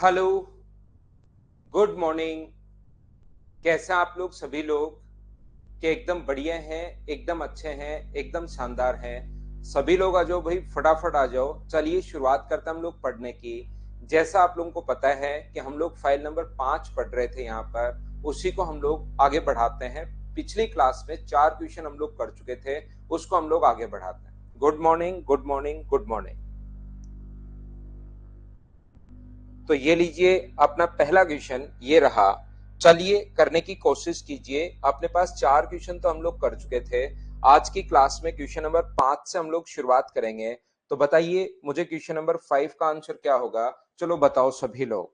Hello, good morning. कैसे हैं आप लोग सभी लोग? कि एकदम बढ़िया हैं, एकदम अच्छे हैं, एकदम शानदार हैं। सभी लोग आ जाओ भाई, फटाफट आ जाओ। चलिए शुरुआत करते हैं हम लोग पढ़ने की। जैसा आप लोगों को पता है कि हम लोग फाइल नंबर 5 पढ़ रहे थे यहाँ पर, उसी को हम लोग आगे बढ़ाते हैं। पिछली क्लास में 4 क्वेश्चन हम लोग कर चुके थे, उसको हम लोग आगे बढ़ाते हैं। Good morning, good morning, good morning. तो ये लीजिए अपना पहला क्वेश्चन ये रहा। चलिए करने की कोशिश कीजिए। अपने पास 4 क्वेश्चन तो हम लोग कर चुके थे। आज की क्लास में क्वेश्चन नंबर 5 से हम लोग शुरुआत करेंगे। तो बताइए मुझे क्वेश्चन नंबर 5 का आंसर क्या होगा? चलो बताओ सभी लोग।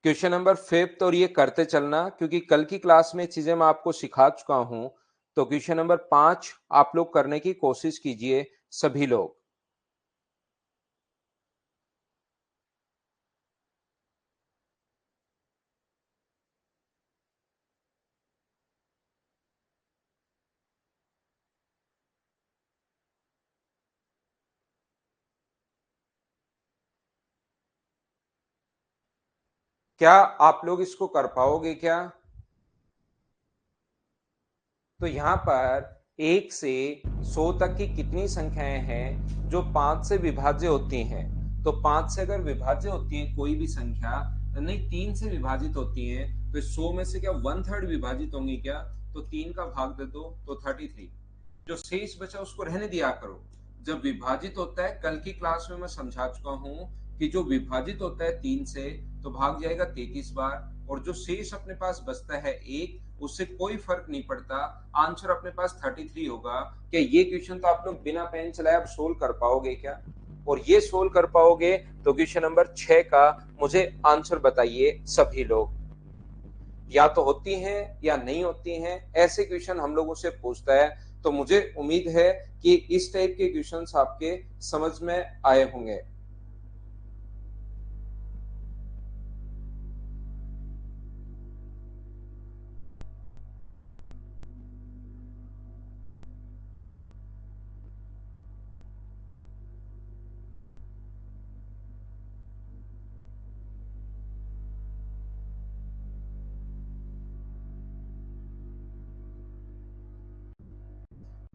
क्वेश्चन नंबर 5 और ये करते चलना, क्योंकि कल की क्लास में चीजें मैं आपको सिखा चुका हूं। तो क्वेश्चन नंबर 5 आप लोग करने की कोशिश कीजिए सभी लोग। क्या आप लोग इसको कर पाओगे क्या? तो यहाँ पर 1 से 100 तक की कितनी संख्याएं हैं जो 5 से विभाज्य होती हैं? तो 5 से अगर विभाज्य होती है कोई भी संख्या, नहीं 3 से विभाजित होती है, तो 100 में से क्या 1/3 विभाजित होंगी क्या? तो 3 का भाग दे दो तो 33। जो शेष बचा उसको रहने दिया करो। जब विभाजित होता है, कल की क्लास में मैं समझा चुका हूं कि जो विभाजित होता है 3 से, तो भाग जाएगा 33 बार, और जो शेष अपने पास बचता है 1, उससे कोई फर्क नहीं पड़ता। आंसर अपने पास 33 होगा। क्या ये क्वेश्चन तो आप लोग बिना पेन चलाए अब सोल्व कर पाओगे क्या? और ये सोल्व कर पाओगे तो क्वेश्चन नंबर 6 का मुझे आंसर बताइए सभी लोग। या तो होती हैं या नहीं होती हैं, ऐसे क्वेश्चन हम लोगों से पूछता है। तो मुझे उम्मीद है कि इस टाइप के क्वेश्चंस आपके समझ में आए होंगे।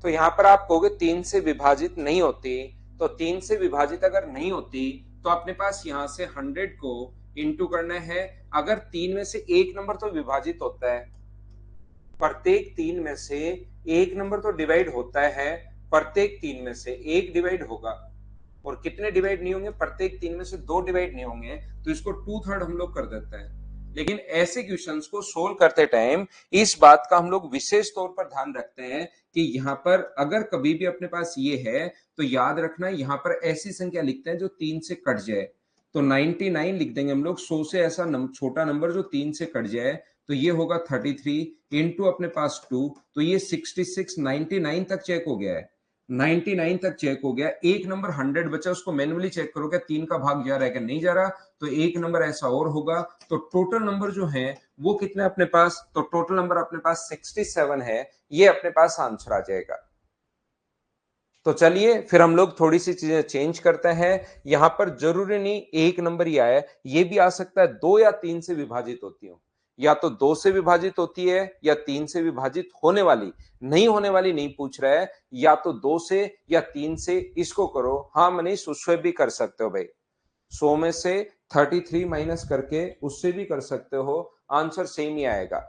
तो यहाँ पर आप कहोगे 3 से विभाजित नहीं होती। तो 3 से विभाजित अगर नहीं होती, तो अपने पास यहाँ से 100 को इंटू करना है। अगर 3 में से एक नंबर तो विभाजित होता है, प्रत्येक 3 में से एक नंबर तो डिवाइड होता है, प्रत्येक 3 में से एक डिवाइड होगा। और कितने डिवाइड नहीं होंगे? प्रत्येक 3 में से 2 डिवाइड नहीं होंगे, तो इसको 2/3 हम लोग कर देते हैं। लेकिन ऐसे क्वेश्चंस को सोल्व करते टाइम इस बात का हम लोग विशेष तौर पर ध्यान रखते हैं कि यहाँ पर अगर कभी भी अपने पास ये है, तो याद रखना यहाँ पर ऐसी संख्या लिखते हैं जो 3 से कट जाए। तो 99 लिख देंगे हम लोग। 100 से ऐसा छोटा नंबर जो 3 से कट जाए, तो ये होगा 33 इंटू अपने पास 2, तो ये 66 99 तक चेक हो गया है। 99 तक चेक हो गया। एक नंबर 100 बचा, उसको मैन्युअली चेक करो क्या 3 का भाग जा रहा है क्या नहीं जा रहा। तो एक नंबर ऐसा और होगा। तो टोटल नंबर जो है वो कितने अपने पास? तो टोटल नंबर अपने पास 67 है। ये अपने पास आंसर आ जाएगा। तो चलिए फिर हम लोग थोड़ी सी चीजें चेंज करते हैं। यहां पर जरूरी नहीं एक नंबर ही आए, ये भी आ सकता है 2 या 3 से विभाजित होती हो। या तो 2 से विभाजित होती है या 3 से विभाजित होने वाली। नहीं होने वाली नहीं पूछ रहा है, या तो 2 से या 3 से। इसको करो। हाँ मनीष, उससे भी कर सकते हो भाई। 100 में से 33 माइनस करके उससे भी कर सकते हो, आंसर सेम ही आएगा।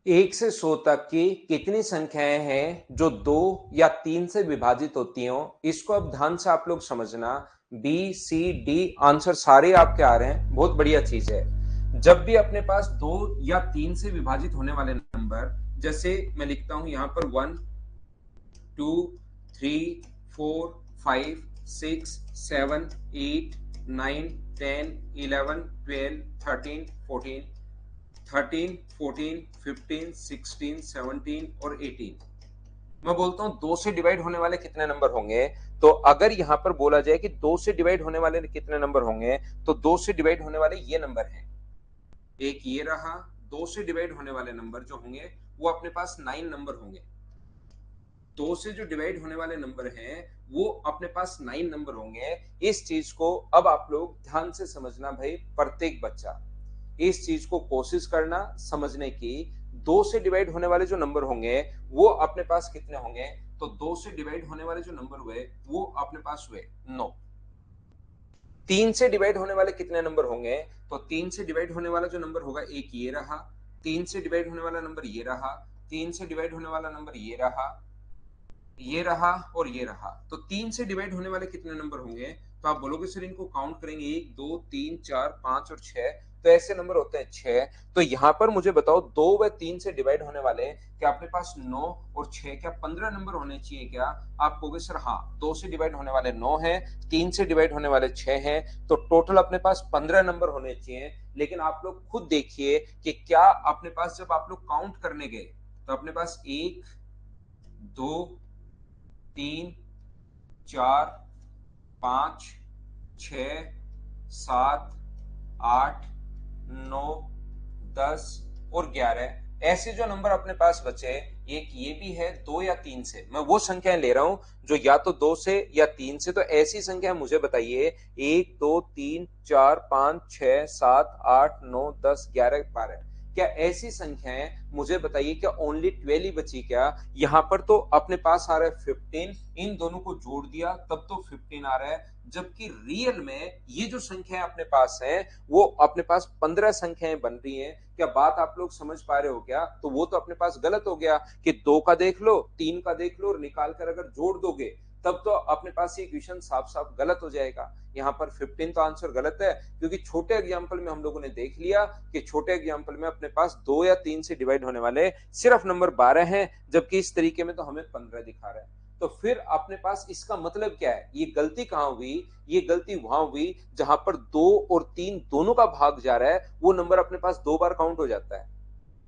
एक से 100 तक की कितनी संख्याएं हैं जो 2 या 3 से विभाजित होती हो? इसको अब ध्यान से आप लोग समझना। बी सी डी आंसर सारे आपके आ रहे हैं, बहुत बढ़िया चीज है। जब भी अपने पास 2 या 3 से विभाजित होने वाले नंबर, जैसे मैं लिखता हूं यहां पर 1 2 3 4 5 6 7 8 9 10 11 12 13 14 13 14 15 16 17 और 18, मैं बोलता हूं 2 से डिवाइड होने वाले कितने नंबर होंगे। तो अगर यहां पर बोला जाए कि 2 से डिवाइड होने वाले कितने नंबर होंगे, तो 2 से डिवाइड होने वाले ये नंबर हैं, एक ये रहा। 2 से डिवाइड होने वाले नंबर जो होंगे वो अपने पास 9 नंबर होंगे। 2 से जो डिवाइड होने वाले नंबर हैं वो अपने पास 9 नंबर होंगे। इस चीज को अब आप लोग ध्यान से समझना भाई, प्रत्येक बच्चा इस चीज को कोशिश करना समझने की। 2 से डिवाइड होने वाले जो नंबर होंगे वो अपने पास कितने होंगे, तो 2 से डिवाइड होने वाले जो नंबर हुए वो अपने पास हुए 9। 3 से डिवाइड होने वाले कितने नंबर होंगे, तो 3 से डिवाइड होने वाला जो नंबर होगा एक ये रहा। 3 से डिवाइड होने वाला नंबर ये रहा। 3 से डिवाइड होने वाला नंबर ये रहा, ये रहा और ये रहा। तो 3 से डिवाइड होने वाले कितने नंबर होंगे, तो आप बोलोगे सर इनको काउंट करेंगे 1 2 3 4 5 और 6, तो ऐसे नंबर होते हैं 6। तो यहां पर मुझे बताओ 2 व 3 से डिवाइड होने वाले क्या अपने पास 9 और 6 क्या 15 नंबर होने चाहिए क्या? आप कहोगे सर हाँ, 2 से डिवाइड होने वाले 9 हैं, 3 से डिवाइड होने वाले 6 हैं, तो टोटल अपने पास 15 नंबर होने चाहिए। लेकिन आप लोग खुद देखिए कि क्या अपने पास जब आप लोग काउंट करने गए तो अपने पास 1 2 3 4 5 6 7 8 9 10 और 11 ऐसे जो नंबर अपने पास बचे, एक ये भी है 2 या 3 से, मैं वो संख्याएं ले रहा हूं जो या तो 2 से या 3 से। तो ऐसी संख्या मुझे बताइए 1 2 3 4 5 6 7 8 9 10 11 12, क्या ऐसी संख्याएं मुझे बताइए क्या ओनली 12 ही बची क्या? यहां पर तो अपने पास आ रहा है 15, इन दोनों को जोड़ दिया तब तो 15 आ रहा है, जबकि रियल में ये जो संख्याएं अपने पास है वो अपने पास 15 संख्याएं बन रही हैं। क्या बात आप लोग समझ पा रहे हो क्या? तो वो तो अपने पास गलत हो गया कि 2 का देख लो 3 का देख लो और निकाल कर अगर जोड़ दोगे तब तो अपने पास ये इक्वेशन साफ साफ गलत हो जाएगा। यहाँ पर 15 तो आंसर गलत है, क्योंकि छोटे एग्जाम्पल में हम लोगों ने देख लिया कि छोटे एग्जाम्पल में अपने पास 2 या 3 से डिवाइड होने वाले सिर्फ नंबर 12 हैं, जबकि इस तरीके में तो हमें 15 दिखा रहा है। तो फिर अपने पास इसका मतलब क्या है, ये गलती कहां हुई? ये गलती वहां हुई जहां पर 2 और 3 दोनों का भाग जा रहा है, वो नंबर अपने पास 2 बार काउंट हो जाता है।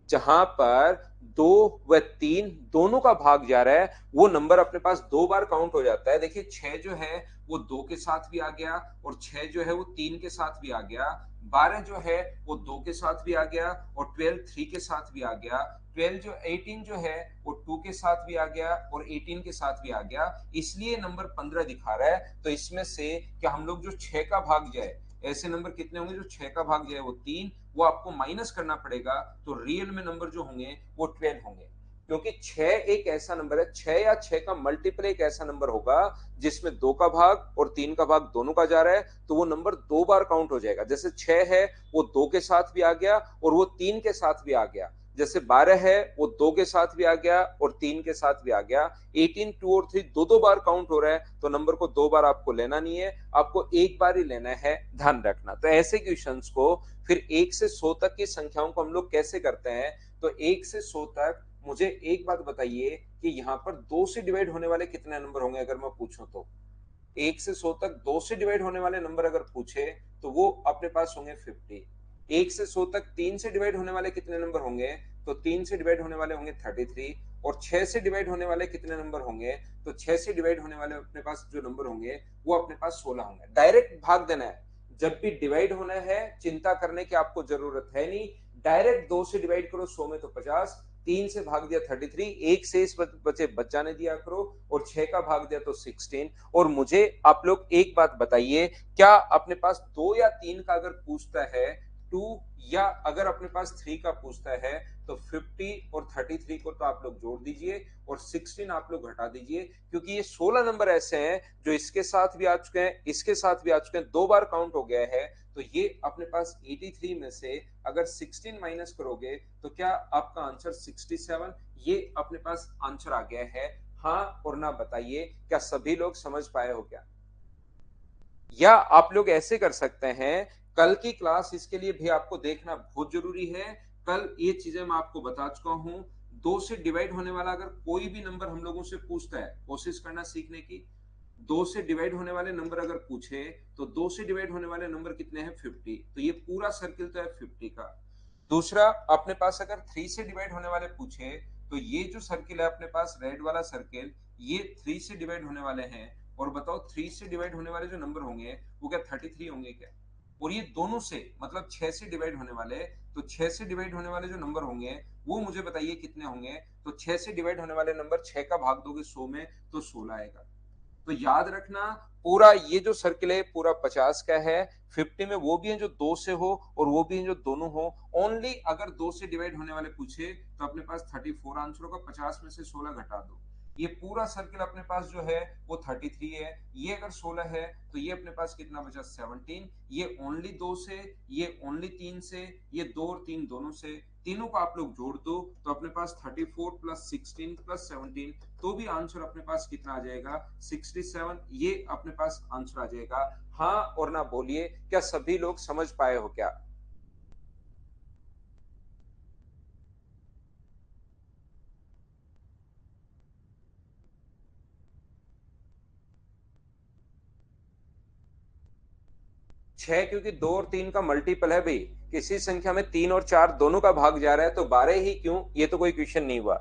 जहां पर 2 व 3 दोनों का भाग जा रहा है वो नंबर अपने पास 2 बार काउंट हो जाता है। देखिए 6 जो है वो 2 के साथ भी आ गया और 6 जो है वो 3 के साथ भी आ गया। 12 जो है वो 2 के साथ भी आ गया और 12 3 के साथ भी आ गया। 18 जो है वो 2 के साथ भी आ गया और 18 के साथ भी आ गया, इसलिए नंबर 15 दिखा रहा है। तो इसमें से क्या हम लोग जो 6 का भाग जाए, ऐसे नंबर कितने होंगे जो 6 का भाग जाए वो 3, वो आपको माइनस करना पड़ेगा। तो रियल में नंबर जो होंगे वो 12 होंगे, क्योंकि 6 एक ऐसा नंबर है, 6 या 6 का मल्टीपल एक ऐसा नंबर होगा जिसमें 2 का भाग और 3 का भाग दोनों का जा रहा है, तो वो नंबर 2 बार काउंट हो जाएगा। जैसे 6 है वो 2 के साथ भी आ गया और वो 3 के साथ भी आ गया। जैसे 12 है वो 2 के साथ भी आ गया और 3 के साथ भी आ गया। 18 2 और 3 दो दो बार काउंट हो रहा है, तो नंबर को 2 बार आपको लेना नहीं है, आपको एक बार ही लेना है, ध्यान रखना। तो ऐसे क्वेश्चंस को फिर 1 से 100 तक की संख्याओं को हम लोग कैसे करते हैं, तो 1 से 100 तक मुझे एक बात बताइए कि यहाँ पर 2 से डिवाइड होने वाले कितने नंबर होंगे अगर मैं पूछूं तो? 1 से 100 तक 2 से डिवाइड होने वाले नंबर अगर पूछे तो वो अपने पास होंगे 50। 1 से 100 तक 3 से डिवाइड होने वाले कितने नंबर होंगे, तो 3 से डिवाइड होने वाले होंगे 33। और 6 से डिवाइड होने वाले कितने नंबर होंगे, तो 6 से डिवाइड होने वाले अपने पास जो नंबर होंगे वो अपने पास 16 होंगे। डायरेक्ट भाग देना है, जब भी डिवाइड होना है चिंता करने की आपको जरूरत है नहीं, डायरेक्ट 2 से डिवाइड करो 100 में तो 50, 3 से भाग दिया 33, एक से इस बचे बच जाने दिया करो और 6 का भाग दिया तो 16। और मुझे आप लोग एक बात बताइए, क्या अपने पास 2 या 3 का अगर पूछता है 2, या अगर अपने पास 3 का पूछता है तो 50 और 33 को तो आप लोग जोड़ दीजिए और 16 आप लोग घटा दीजिए, क्योंकि ये 16 नंबर ऐसे हैं जो इसके साथ भी आ चुके हैं, इसके साथ भी आ चुके हैं, 2 बार काउंट हो गया है। तो ये अपने पास 83 में से अगर 16 माइनस करोगे तो क्या आपका आंसर 67, ये अपने पास आंसर आ गया है। हाँ और ना बताइए, क्या सभी लोग समझ पाए हो क्या? या आप लोग ऐसे कर सकते हैं, कल की क्लास इसके लिए भी आपको देखना बहुत जरूरी है। कल ये चीजें मैं आपको बता चुका हूं। दो से डिवाइड होने वाला अगर कोई भी नंबर हम लोगों से पूछता है, कोशिश करना सीखने की। दो से डिवाइड होने वाले नंबर अगर पूछे तो दो से डिवाइड होने वाले नंबर कितने हैं? 50। तो ये पूरा सर्किल तो है 50 का। दूसरा, अपने पास अगर थ्री से डिवाइड होने वाले पूछे तो ये जो सर्किल है अपने पास रेड वाला सर्किल, ये थ्री से डिवाइड होने वाले हैं। और बताओ थ्री से डिवाइड होने वाले जो नंबर होंगे वो क्या 33 होंगे क्या? और ये दोनों से मतलब छह से डिवाइड होने वाले, तो छह से डिवाइड होने वाले जो नंबर होंगे वो मुझे बताइए कितने होंगे? तो छह से डिवाइड होने वाले नंबर, छह का भाग दोगे 100 में तो 16 आएगा। तो याद रखना, पूरा ये जो सर्किल है पूरा 50 का है। 50 में वो भी है जो दो से हो और वो भी है जो दोनों हो। ओनली अगर दो से डिवाइड होने वाले पूछे तो अपने पास 34 आंसर होगा। 50 में से 16 घटा दो। ये पूरा सर्किल अपने पास जो है वो 33 है। ये अगर 16 है तो ये अपने पास कितना बचा? 17। ये ओनली दो से, ये ओनली तीन से, ये दो और तीन दोनों से, तीनों को आप लोग जोड़ दो तो अपने पास 34 प्लस 16 प्लस 17, तो भी आंसर अपने पास कितना आ जाएगा? 67। ये अपने पास आंसर आ जाएगा। हाँ और ना बोलिए, क्या सभी लोग समझ पाए हो क्या? छह क्योंकि दो और तीन का मल्टीपल है भाई। किसी संख्या में तीन और चार दोनों का भाग जा रहा है तो 12 ही क्यों? ये तो कोई क्वेश्चन नहीं हुआ।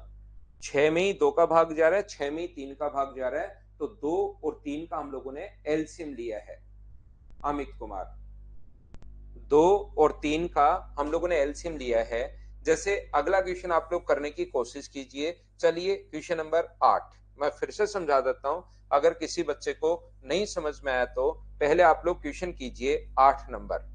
छह में ही दो का भाग जा रहा है, छह में ही तीन का भाग जा रहा है, तो दो और तीन का हम लोगों ने एलसीएम लिया है। अमित कुमार, दो और तीन का हम लोगों ने एलसीएम लिया है। जैसे अगला क्वेश्चन आप लोग करने की कोशिश कीजिए। चलिए क्वेश्चन नंबर 8 मैं फिर से समझा देता हूं। अगर किसी बच्चे को नहीं समझ में आया तो पहले आप लोग क्वेश्चन कीजिए 8 नंबर।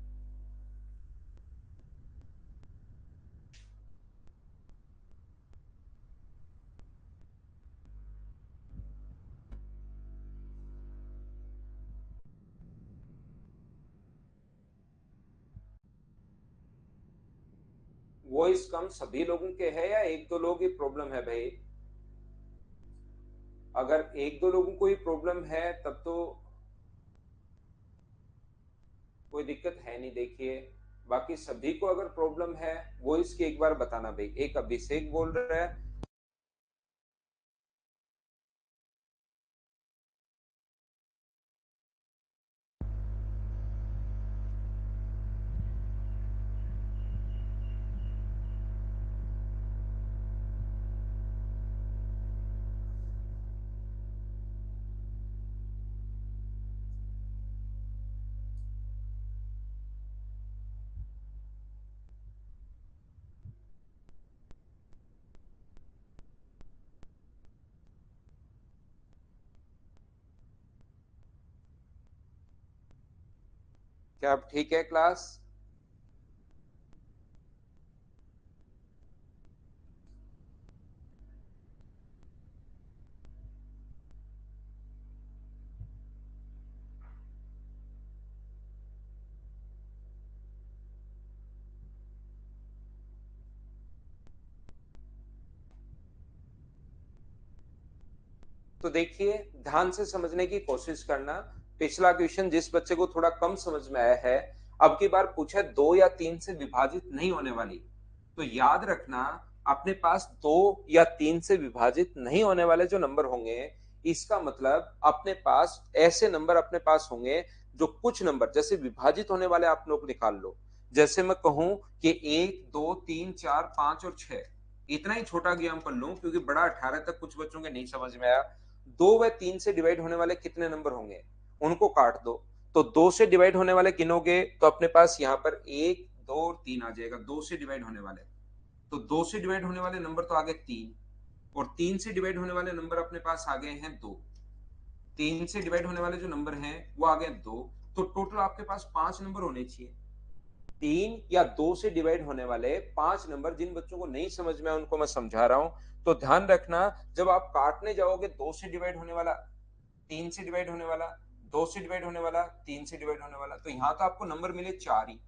वॉइस कम सभी लोगों के है या एक दो लोग ही प्रॉब्लम है भाई? अगर एक दो लोगों को ही प्रॉब्लम है तब तो कोई दिक्कत है नहीं। देखिए, बाकी सभी को अगर प्रॉब्लम है वॉइस की एक बार बताना भाई। एक अभिषेक बोल रहा है। क्या अब ठीक है क्लास? तो देखिए, ध्यान से समझने की कोशिश करना। पिछला क्वेश्चन जिस बच्चे को थोड़ा कम समझ में आया है, अब की बार पूछा है दो या तीन से विभाजित नहीं होने वाली। तो याद रखना, अपने पास दो या तीन से विभाजित नहीं होने वाले जो नंबर होंगे, इसका मतलब अपने पास ऐसे नंबर अपने पास होंगे जो कुछ नंबर जैसे विभाजित होने वाले आप लोग निकाल लो। जैसे मैं कहूं कि एक दो तीन चार पांच और छह, इतना ही छोटा एग्जाम्पल लूं क्योंकि बड़ा 18 तक कुछ बच्चों के नहीं समझ में आया। दो व तीन से डिवाइड होने वाले कितने नंबर होंगे? उनको काट दो। तो दो से डिवाइड होने वाले गिनोगे तो अपने पास यहाँ पर एक दो और तीन आ जाएगा। दो से डिवाइड होने वाले, तो दो से डिवाइड होने वाले नंबर तो आ गए तीन, और तीन से डिवाइड होने वाले नंबर अपने पास आ गए हैं दो। तीन से डिवाइड होने वाले जो नंबर हैं वो आ गए दो। तो टोटल आपके पास पांच नंबर होने चाहिए। तीन या दो से डिवाइड होने वाले पांच नंबर। जिन बच्चों को नहीं समझ में उनको मैं समझा रहा हूं। तो ध्यान रखना, जब आप काटने जाओगे, दो से डिवाइड होने वाला, तीन से डिवाइड होने वाला, दो से डिवाइड होने वाला, तीन से डिवाइड होने वाला, तो यहां तो आपको नंबर मिले चार ही।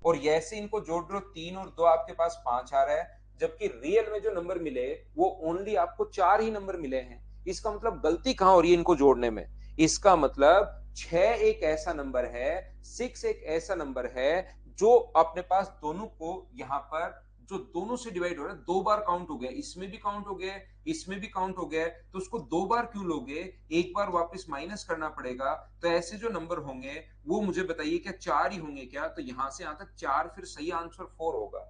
और जैसे इनको जोड़ रहे हो, तीन और दो आपके पास पांच आ रहा है, जबकि रियल में जो नंबर मिले वो ओनली आपको चार ही नंबर मिले हैं। इसका मतलब गलती कहां हो रही है इनको जोड़ने में? इसका मतलब 6 एक ऐसा नंबर है, 6 एक ऐसा नंबर है जो अपने पास दोनों को यहां पर जो दोनों से डिवाइड हो रहा है, दो बार काउंट हो गया, इसमें भी काउंट हो गया, इसमें भी काउंट हो गया, तो उसको दो बार क्यों लोगे, एक बार वापस माइनस करना पड़ेगा। तो ऐसे जो नंबर होंगे वो मुझे बताइए क्या चार ही होंगे क्या, तो यहां से यहां तक चार, फिर सही आंसर 4 होगा।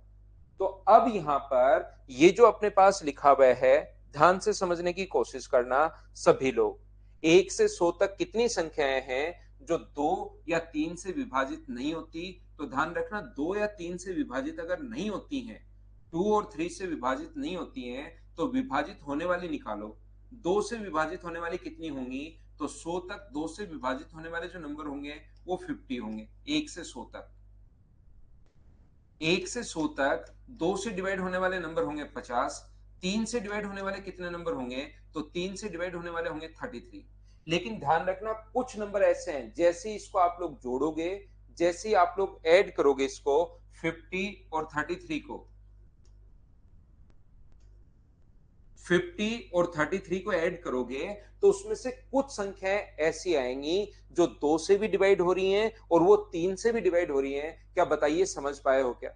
तो अब यहां पर ये जो अपने पास लिखा हुआ है, ध्यान से समझने की कोशिश करना सभी लोग। 1 से 100 तक कितनी संख्याएं हैं जो 2 या 3 से विभाजित नहीं होती, तो ध्यान रखना 2 या 3 से विभाजित अगर नहीं होती हैं, 2 और 3 से विभाजित नहीं होती हैं, तो विभाजित होने वाली निकालो। 2 से विभाजित होने वाली कितनी होंगी, तो 100 तक 2 से विभाजित होने वाले जो नंबर होंगे वो 50 होंगे। 1 से 100 तक, 1 से 100 तक 2 से डिवाइड होने वाले नंबर होंगे 50। 3 से डिवाइड होने वाले कितने नंबर होंगे, तो 3 से डिवाइड होने वाले होंगे 33। लेकिन ध्यान रखना कुछ नंबर ऐसे हैं जैसे इसको आप लोग जोड़ोगे, जैसे आप लोग ऐड करोगे इसको 50 और 33 को, 50 और 33 को ऐड करोगे तो उसमें से कुछ संख्याएं ऐसी आएंगी जो 2 से भी डिवाइड हो रही हैं और वो 3 से भी डिवाइड हो रही हैं। क्या बताइए, समझ पाए हो क्या?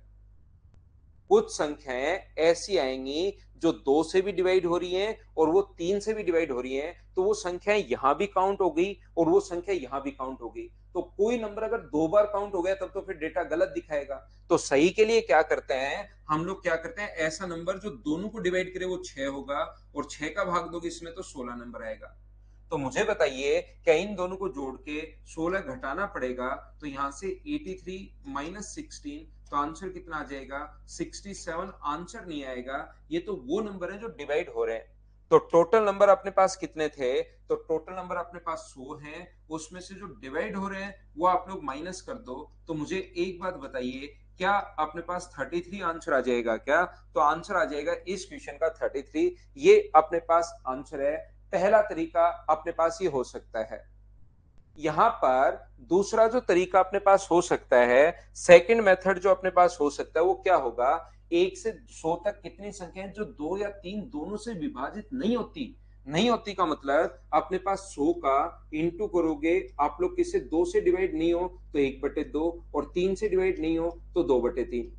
कुछ संख्याएं ऐसी आएंगी जो 2 से भी डिवाइड हो रही हैं और वो 3 से भी डिवाइड हो रही हैं, तो वो संख्याएं यहां भी काउंट हो गई और वो संख्या यहां भी काउंट हो गई। तो कोई नंबर अगर दो बार काउंट हो गया तब तो फिर डेटा गलत दिखाएगा। तो सही के लिए क्या करते हैं हम लोग, क्या करते हैं, ऐसा नंबर जो दोनों को डिवाइड करे वो 6 होगा, और 6 का भाग दोगे इसमें तो 16 नंबर आएगा। तो मुझे बताइए क्या इन दोनों को जोड़ के 16 घटाना पड़ेगा, तो यहां से 83 माइनस 16, तो आंसर कितना आ जाएगा, 67 आंसर नहीं आएगा। ये तो वो नंबर है जो डिवाइड हो रहे हैं। तो टोटल नंबर अपने पास कितने थे, तो टोटल नंबर अपने पास 100 है, उसमें से जो डिवाइड हो रहे हैं वो आप लोग माइनस कर दो। तो मुझे एक बात बताइए, क्या अपने पास 33 आंसर आ जाएगा क्या, तो आंसर आ जाएगा इस क्वेश्चन का 33। ये अपने पास आंसर है। पहला तरीका अपने पास ये हो सकता है। यहां पर दूसरा जो तरीका अपने पास हो सकता है, सेकंड मेथड जो अपने पास हो सकता है वो क्या होगा, 1 से 100 तक कितनी संख्याएं जो 2 या 3 दोनों से विभाजित नहीं होती, नहीं होती का मतलब अपने पास 100 का इंटू करोगे, आप लोग किसे 2 से डिवाइड नहीं हो तो 1/2, और 3 से डिवाइड नहीं हो तो 2/3।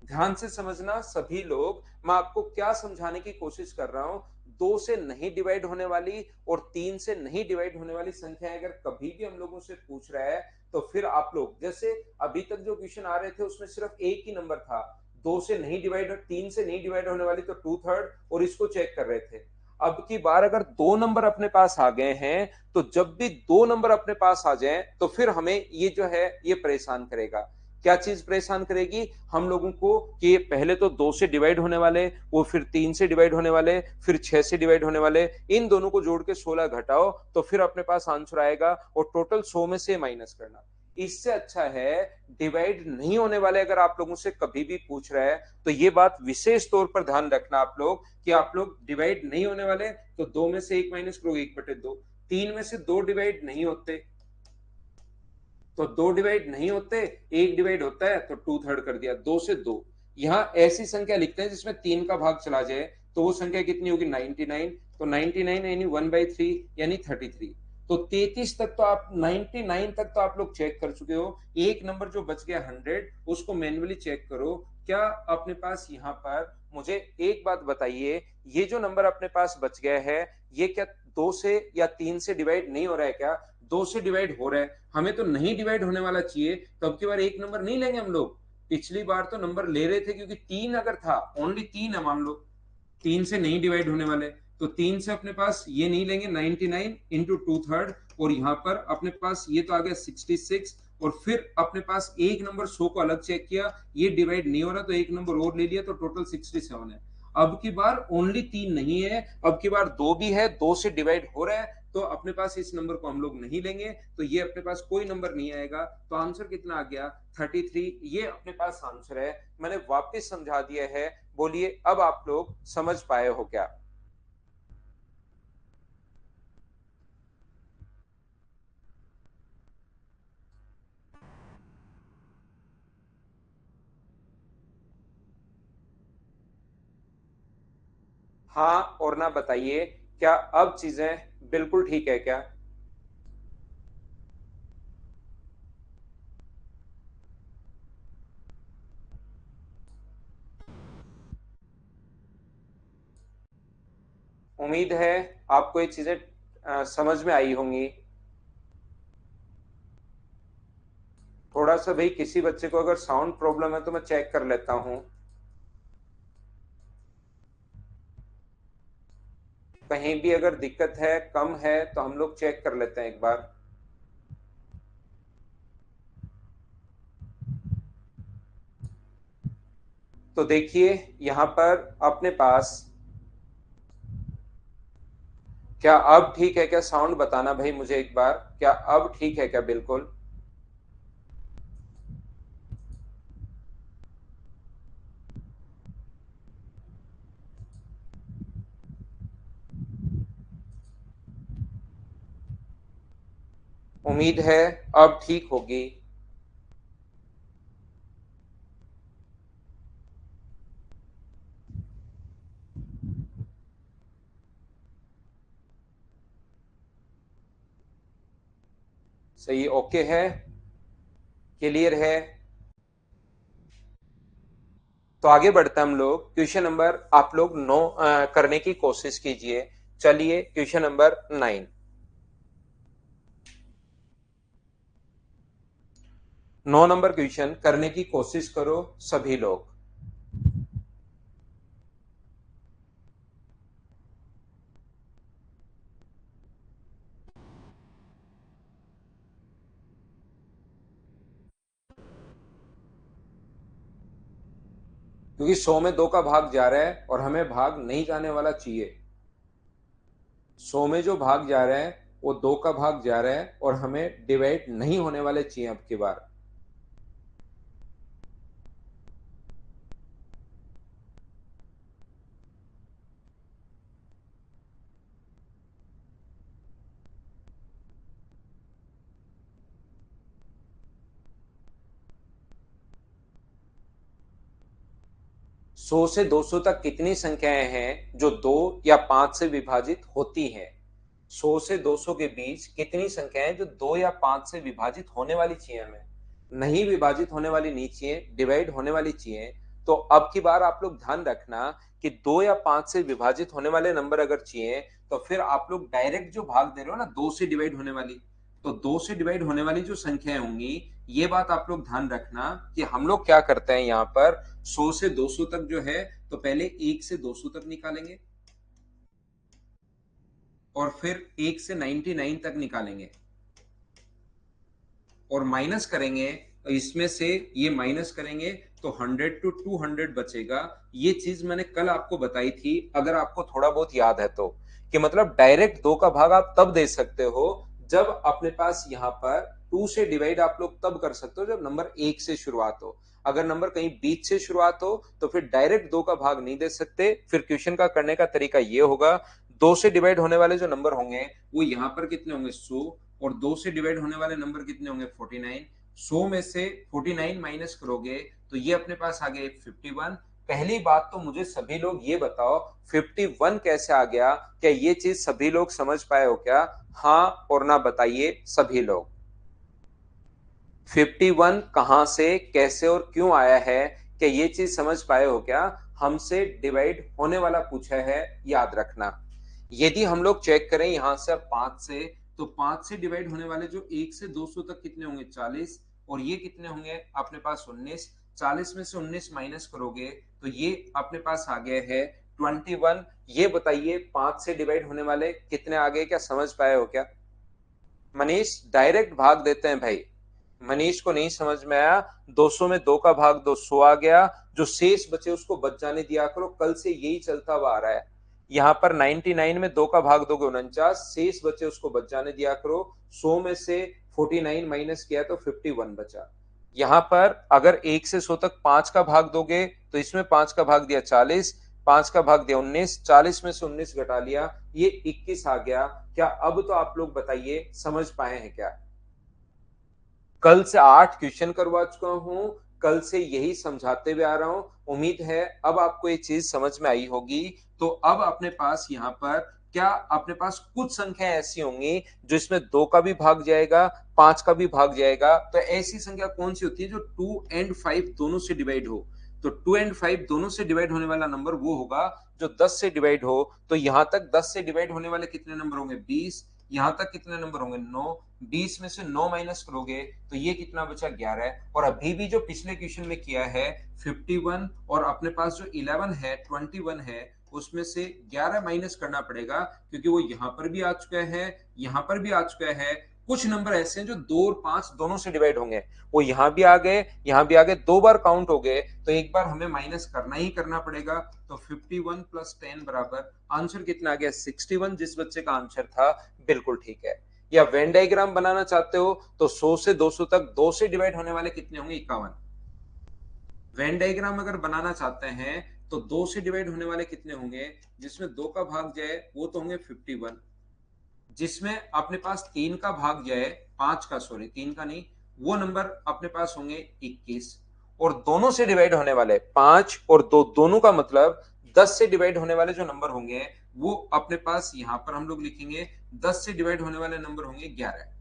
ध्यान से समझना सभी लोग, मैं आपको क्या समझाने की कोशिश कर रहा हूं। 2 से नहीं डिवाइड होने वाली और 3 से नहीं डिवाइड होने वाली संख्या अगर कभी भी हम लोगों से पूछ रहा है, तो फिर आप लोग जैसे अभी तक जो क्वेश्चन आ रहे थे उसमें सिर्फ एक ही नंबर था, 2 से नहीं डिवाइड और 3 से नहीं डिवाइड होने वाली तो 2/3, और इसको चेक कर रहे थे। अब की बार अगर दो नंबर अपने पास आ गए हैं, तो जब भी दो नंबर अपने पास आ जाए तो फिर हमें ये जो है ये परेशान करेगा। क्या चीज परेशान करेगी हम लोगों को, कि पहले तो 2 से डिवाइड होने वाले, वो फिर 3 से डिवाइड होने वाले, फिर 6 से डिवाइड होने वाले, इन दोनों को जोड़ के 16 घटाओ तो फिर अपने पास आंसर आएगा, और टोटल 100 में से माइनस करना। इससे अच्छा है डिवाइड नहीं होने वाले अगर आप लोगों से कभी भी पूछ रहा है, तो ये बात विशेष तौर पर ध्यान रखना आप लोग, कि आप लोग डिवाइड नहीं होने वाले तो 2 में से 1 माइनस करोगे, 1/2। 3 में से 2 डिवाइड नहीं होते तो 2 डिवाइड नहीं होते, 1 डिवाइड होता है तो 2/3 कर दिया, 2 से 2। यहाँ ऐसी संख्या लिखते हैं जिसमें 3 का भाग चला जाए, तो वो संख्या कितनी होगी, 99। तो 99 यानी 1/3 यानी 33। तो 33 तक तो आप 99 तक तो आप लोग चेक कर चुके हो। एक नंबर जो बच गया 100, उसको मैन्युअली चेक करो। क्या अपने पास यहाँ पर, मुझे एक बात बताइए, ये जो नंबर अपने पास बच गया है ये क्या 2 से या 3 से डिवाइड नहीं हो रहा है क्या, 2 से डिवाइड हो रहा है। हमें तो नहीं डिवाइड होने वाला चाहिए, तो अब की बार एक नंबर नहीं लेंगे हम लोग। पिछली बार तो नंबर ले रहे थे क्योंकि 3 अगर था, ओनली 3 है मान लो, 3 से नहीं डिवाइड होने वाले, तो 3 से अपने पास ये नहीं लेंगे, 99 इंटू 2/3, और यहाँ पर अपने पास ये तो आ गया 66, और फिर अपने पास एक नंबर 100 को अलग चेक किया, ये डिवाइड नहीं हो रहा तो एक नंबर और ले लिया, तो टोटल 67 है। अब की बार ओनली 3 नहीं है, अब की बार 2 भी है, 2 से डिवाइड हो रहा है, तो अपने पास इस नंबर को हम लोग नहीं लेंगे, तो ये अपने पास कोई नंबर नहीं आएगा। तो आंसर कितना आ गया, 33। ये अपने पास आंसर है, मैंने वापस समझा दिया है। बोलिए अब आप लोग समझ पाए हो क्या? हाँ और ना बताइए, क्या अब चीजें बिल्कुल ठीक है क्या? उम्मीद है आपको ये चीजें समझ में आई होंगी। थोड़ा सा भाई किसी बच्चे को अगर साउंड प्रॉब्लम है तो मैं चेक कर लेता हूं, कहीं भी अगर दिक्कत है, कम है, तो हम लोग चेक कर लेते हैं एक बार। तो देखिए यहां पर अपने पास, क्या अब ठीक है क्या साउंड, बताना भाई मुझे एक बार, क्या अब ठीक है क्या? बिल्कुल। उम्मीद है अब ठीक होगी। सही, ओके है, क्लियर है। तो आगे बढ़ते हम लोग, क्वेश्चन नंबर आप लोग 9 करने की कोशिश कीजिए। चलिए क्वेश्चन नंबर 9 नंबर क्वेश्चन करने की कोशिश करो सभी लोग। क्योंकि 100 में 2 का भाग जा रहा है और हमें भाग नहीं जाने वाला चाहिए। 100 में जो भाग जा रहा है वो 2 का भाग जा रहा है और हमें डिवाइड नहीं होने वाले चाहिए अब की बार। सौ से 200 तक कितनी संख्याएं हैं जो 2 या 5 से विभाजित होती हैं? 100 से 200 के बीच कितनी संख्याएं जो 2 या 5 से विभाजित होने वाली चाहिए हमें? नहीं विभाजित होने वाली नहीं चाहिए, डिवाइड होने वाली चाहिए। तो अब की बार आप लोग ध्यान रखना कि 2 या 5 से विभाजित होने वाले नंबर अगर चाहिए तो फिर आप लोग डायरेक्ट जो भाग दे रहे हो ना 2 से डिवाइड होने वाली, तो 2 से डिवाइड होने वाली जो संख्याएं होंगी, ये बात आप लोग ध्यान रखना कि हम लोग क्या करते हैं यहाँ पर 100 से 200 तक जो है तो पहले 1 से 200 तक निकालेंगे और फिर 1 से 99 तक निकालेंगे और माइनस करेंगे, तो इसमें से ये माइनस करेंगे तो 100 टू 200 बचेगा। ये चीज मैंने कल आपको बताई थी, अगर आपको थोड़ा बहुत याद है तो, कि मतलब डायरेक्ट 2 का भाग आप तब दे सकते हो जब अपने पास यहाँ पर 2 से डिवाइड आप लोग तब कर सकते हो जब नंबर 1 से शुरुआत हो। अगर नंबर कहीं बीच से शुरुआत हो तो फिर डायरेक्ट 2 का भाग नहीं दे सकते। फिर क्वेश्चन का करने का तरीका ये होगा, 2 से डिवाइड होने वाले जो नंबर होंगे वो यहाँ पर कितने होंगे 100, और 2 से डिवाइड होने वाले नंबर कितने होंगे 49। 100 में से 49 माइनस करोगे तो ये अपने पास आ गया 51। पहली बात तो मुझे सभी लोग ये बताओ 51 कैसे आ गया? क्या ये चीज सभी लोग समझ पाए हो क्या? हाँ और ना बताइए सभी लोग। 51 कहां से, कैसे और क्यों आया है, क्या ये चीज समझ पाए हो क्या? हमसे डिवाइड होने वाला पूछा है, याद रखना। यदि हम लोग चेक करें यहां से अब 5 से, तो 5 से डिवाइड होने वाले जो 1 से 200 तक कितने होंगे 40, और ये कितने होंगे अपने पास 19। 40 में से 19 माइनस करोगे तो ये अपने पास आ गया है 21। ये बताइए 5 से डिवाइड होने वाले कितने आ गए, क्या समझ पाए हो क्या? मनीष डायरेक्ट भाग देते हैं भाई, मनीष को नहीं समझ में आया। 200 में 2 का भाग 200 आ गया, जो शेष बचे उसको बच जाने दिया करो, कल से यही चलता हुआ आ रहा है। यहाँ पर 99 में 2 का भाग दोगे 49, शेष बचे उसको बच जाने दिया करो। 100 में से 49 माइनस किया तो 51 बचा। यहाँ पर अगर 1 से 100 तक 5 का भाग दोगे तो इसमें 5 का भाग दिया 40, 5 का भाग दिया 19, 40 में से 19 घटा लिया, ये 21 आ गया। क्या अब तो आप लोग बताइए समझ पाए हैं क्या? कल से 8 क्वेश्चन करवा चुका हूं, कल से यही समझाते हुए आ रहा हूं। उम्मीद है अब आपको ये चीज समझ में आई होगी। तो अब अपने पास यहाँ पर क्या अपने पास कुछ संख्या ऐसी होंगी जो इसमें 2 का भी भाग जाएगा, 5 का भी भाग जाएगा। तो ऐसी संख्या कौन सी होती है जो 2 एंड 5 दोनों से डिवाइड हो? तो 2 एंड 5 दोनों से डिवाइड होने वाला नंबर वो होगा जो 10 से डिवाइड हो। तो यहां तक 10 से डिवाइड होने वाले कितने नंबर होंगे? 20। यहां तक कितने नंबर होंगे? 9। 20 में से 9 माइनस करोगे तो ये कितना बचा? 11। और अभी भी जो पिछले क्वेश्चन में किया है 51 और अपने पास जो 11 है 21 है उसमें से 11 माइनस करना पड़ेगा, क्योंकि वो यहां पर भी आ चुका है, यहां पर भी आ चुका है। कुछ नंबर ऐसे हैं जो 2 और 5 दोनों से डिवाइड होंगे, वो यहां भी आ गए, यहां भी आ गए, 2 बार काउंट हो गए, तो एक बार हमें माइनस करना ही करना पड़ेगा। तो 51 प्लस 10 बराबर आंसर कितना आ गया? 61। जिस बच्चे का आंसर था बिल्कुल ठीक है। या वेन डायग्राम बनाना चाहते हो तो 100 से 200 तक 2 से डिवाइड होने वाले कितने होंगे? 51। वेन डायग्राम अगर बनाना चाहते हैं तो 2 से डिवाइड होने वाले कितने होंगे? जिसमें 2 का भाग जाए वो तो होंगे 51। जिसमें अपने पास 3 का भाग जाए, 5 का, सॉरी 3 का नहीं, वो नंबर अपने पास होंगे 21। और दोनों से डिवाइड होने वाले 5 और 2 दोनों का मतलब 10 से डिवाइड होने वाले जो नंबर होंगे वो अपने पास यहां पर हम लोग लिखेंगे 10 से डिवाइड होने वाले नंबर होंगे 11।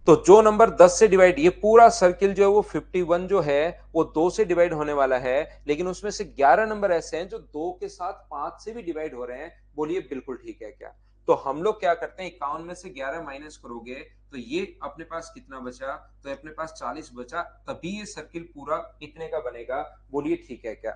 तो जो नंबर 10 से डिवाइड, ये पूरा सर्किल जो है वो 51 जो है वो 2 से डिवाइड होने वाला है, लेकिन उसमें से 11 नंबर ऐसे हैं जो 2 के साथ 5 से भी डिवाइड हो रहे हैं। बोलिए बिल्कुल ठीक है क्या? तो हम लोग क्या करते हैं, 51 में से 11 माइनस करोगे तो ये अपने पास कितना बचा? तो अपने पास 40 बचा, तभी ये सर्किल पूरा इतने का बनेगा। बोलिए ठीक है क्या?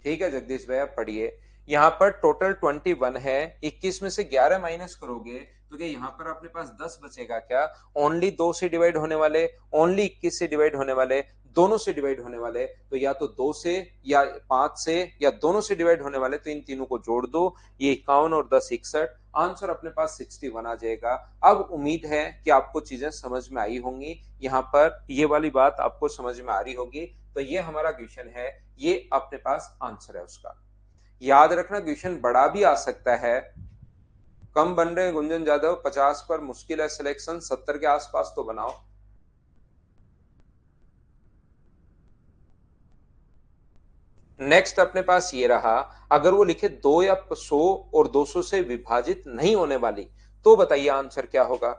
ठीक है जगदीश भैया, पढ़िए। यहाँ पर टोटल 21 है, 21 में से 11 माइनस करोगे तो क्या यहाँ पर अपने पास 10 बचेगा क्या? ओनली 2 से डिवाइड होने वाले, ओनली 21 से डिवाइड होने वाले, दोनों से डिवाइड होने वाले, तो या तो 2 से या 5 से या दोनों से डिवाइड होने वाले, तो इन तीनों को जोड़ दो, ये 51 और 10 61, आंसर अपने पास 61 आ जाएगा। अब उम्मीद है कि आपको चीजें समझ में आई होंगी, यहाँ पर ये वाली बात आपको समझ में आ रही होगी। तो ये हमारा क्वेश्चन है, ये अपने पास आंसर है उसका। याद रखना क्वेश्चन बड़ा भी आ सकता है। कम बन रहे गुंजन जादव, 50 पर मुश्किल है सिलेक्शन, 70 के आसपास तो बनाओ। नेक्स्ट अपने पास ये रहा, अगर वो लिखे 2 या 100 और 200 से विभाजित नहीं होने वाली, तो बताइए आंसर क्या होगा?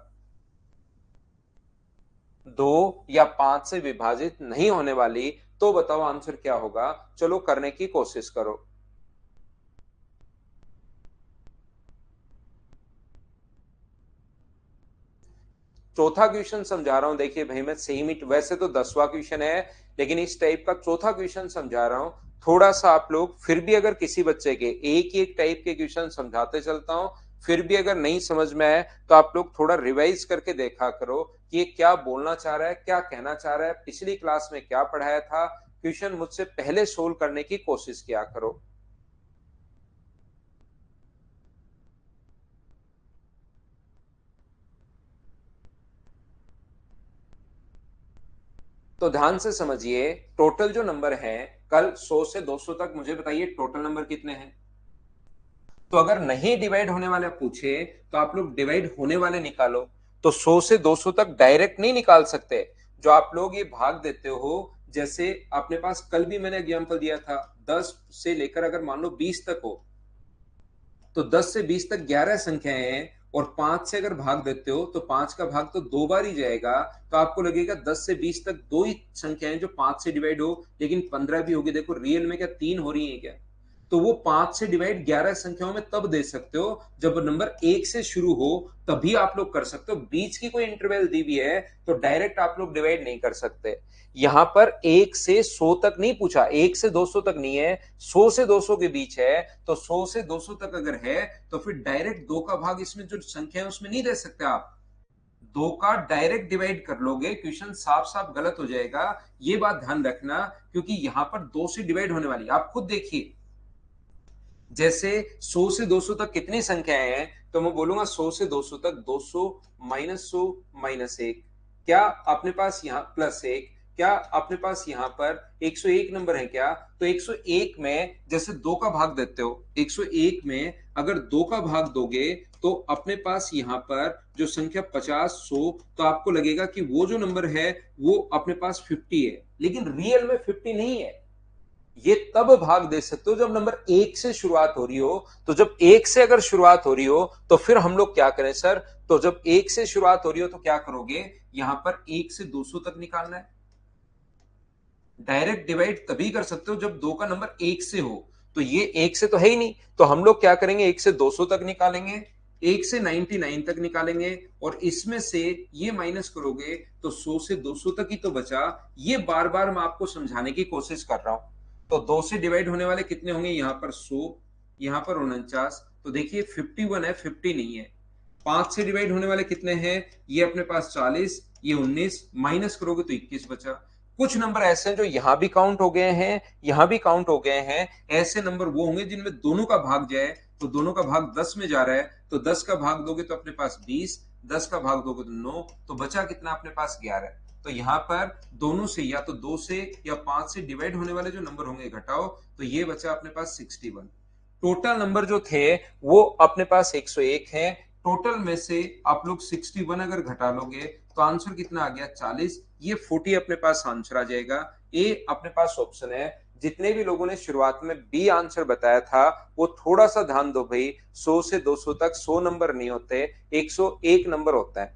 2 या 5 से विभाजित नहीं होने वाली, तो बताओ आंसर क्या होगा? चलो करने की कोशिश करो। चौथा क्वेश्चन समझा रहा हूं, देखिए भाई मैं सेम ही, वैसे तो 10वां क्वेश्चन है लेकिन इस टाइप का चौथा क्वेश्चन समझा रहा हूं। थोड़ा सा आप लोग फिर भी, अगर किसी बच्चे के एक ही एक टाइप के क्वेश्चन समझाते चलता हूं, फिर भी अगर नहीं समझ में आए तो आप लोग थोड़ा रिवाइज करके देखा करो कि ये क्या बोलना चाह रहा है, क्या कहना चाह रहा है, पिछली क्लास में क्या पढ़ाया था, क्वेश्चन मुझसे पहले सोल्व करने की कोशिश किया करो। तो ध्यान से समझिए, टोटल जो नंबर है कल 100 से 200 तक, मुझे बताइए टोटल नंबर कितने हैं? तो अगर नहीं डिवाइड होने वाले पूछे तो आप लोग डिवाइड होने वाले निकालो। तो 100 से 200 तक डायरेक्ट नहीं निकाल सकते, जो आप लोग ये भाग देते हो, जैसे अपने पास कल भी मैंने एग्जांपल दिया था, 10 से लेकर अगर मान लो 20 तक हो, तो 10 से 20 तक 11 संख्याएं हैं, और 5 से अगर भाग देते हो तो 5 का भाग तो 2 बार ही जाएगा, तो आपको लगेगा 10 से 20 तक दो ही संख्याएं जो 5 से डिवाइड हो, लेकिन 15 भी होगी। देखो रियल में क्या 3 हो रही है क्या? तो वो 5 से डिवाइड 11 संख्याओं में तब दे सकते हो जब नंबर 1 से शुरू हो, तभी आप लोग कर सकते हो। बीच की कोई इंटरवल दी हुई है तो डायरेक्ट आप लोग डिवाइड नहीं कर सकते। यहां पर 1 से 100 तक नहीं पूछा, 1 से 200 तक नहीं है, 100 से 200 के बीच है। तो 100 से 200 तक अगर है तो फिर डायरेक्ट 2 का भाग इसमें जो संख्या है उसमें नहीं दे सकते आप, 2 का डायरेक्ट डिवाइड कर लोगे, क्वेश्चन साफ साफ गलत हो जाएगा। ये बात ध्यान रखना, क्योंकि यहां पर 2 से डिवाइड होने वाली, आप खुद देखिए, जैसे 100 से 200 तक कितनी संख्याएं हैं, तो मैं बोलूंगा 100 से 200 तक 200 माइनस 100 माइनस 1, क्या अपने पास यहाँ प्लस 1, क्या अपने पास यहाँ पर 101 नंबर है क्या? तो 101 में जैसे 2 का भाग देते हो, 101 में अगर 2 का भाग दोगे तो अपने पास यहाँ पर जो संख्या 50 100, तो आपको लगेगा कि वो जो नंबर है वो अपने पास 50 है, लेकिन रियल में 50 नहीं है। ये तब भाग दे सकते हो जब नंबर 1 से शुरुआत हो रही हो। तो जब 1 से अगर शुरुआत हो रही हो तो फिर हम लोग क्या करें सर? तो जब 1 से शुरुआत हो रही हो तो क्या करोगे? यहां पर 1 से 200 तक निकालना है। डायरेक्ट डिवाइड तभी कर सकते हो जब 2 का नंबर 1 से हो। तो ये 1 से तो है ही नहीं, तो हम लोग क्या करेंगे? 1 से 200 तक निकालेंगे, 1 से 99 तक निकालेंगे, और इसमें से ये माइनस करोगे तो 100 से 200 तक ही तो बचा। ये बार बार मैं आपको समझाने की कोशिश कर रहा हूं। तो 2 से डिवाइड होने वाले कितने होंगे? यहां पर 100, यहां पर 49। तो देखिए 51 है, 50 नहीं है। 5 से डिवाइड होने वाले कितने हैं? ये अपने पास 40, ये 19, माइनस करोगे तो 21 बचा। कुछ नंबर ऐसे हैं जो यहां भी काउंट हो गए हैं, यहां भी काउंट हो गए हैं। ऐसे नंबर वो होंगे जिनमें दोनों का भाग जाए। तो दोनों का भाग 10 में जा रहा है, तो 10 का भाग दोगे तो अपने पास 20, 10 का भाग दोगे तो 9, तो बचा कितना अपने पास? 11। तो यहां पर दोनों से, या तो 2 से या 5 से डिवाइड होने वाले जो नंबर होंगे घटाओ, तो ये बचा अपने पास 61। टोटल नंबर जो थे वो अपने पास 101 है। टोटल में से आप लोग 61 अगर घटा लोगे तो आंसर कितना आ गया? 40। ये 40 अपने पास आंसर आ जाएगा। ए अपने पास ऑप्शन है। जितने भी लोगों ने शुरुआत में बी आंसर बताया था वो थोड़ा सा ध्यान दो भाई। 100 से 200 तक 100 नंबर नहीं होते, 101 नंबर होता है।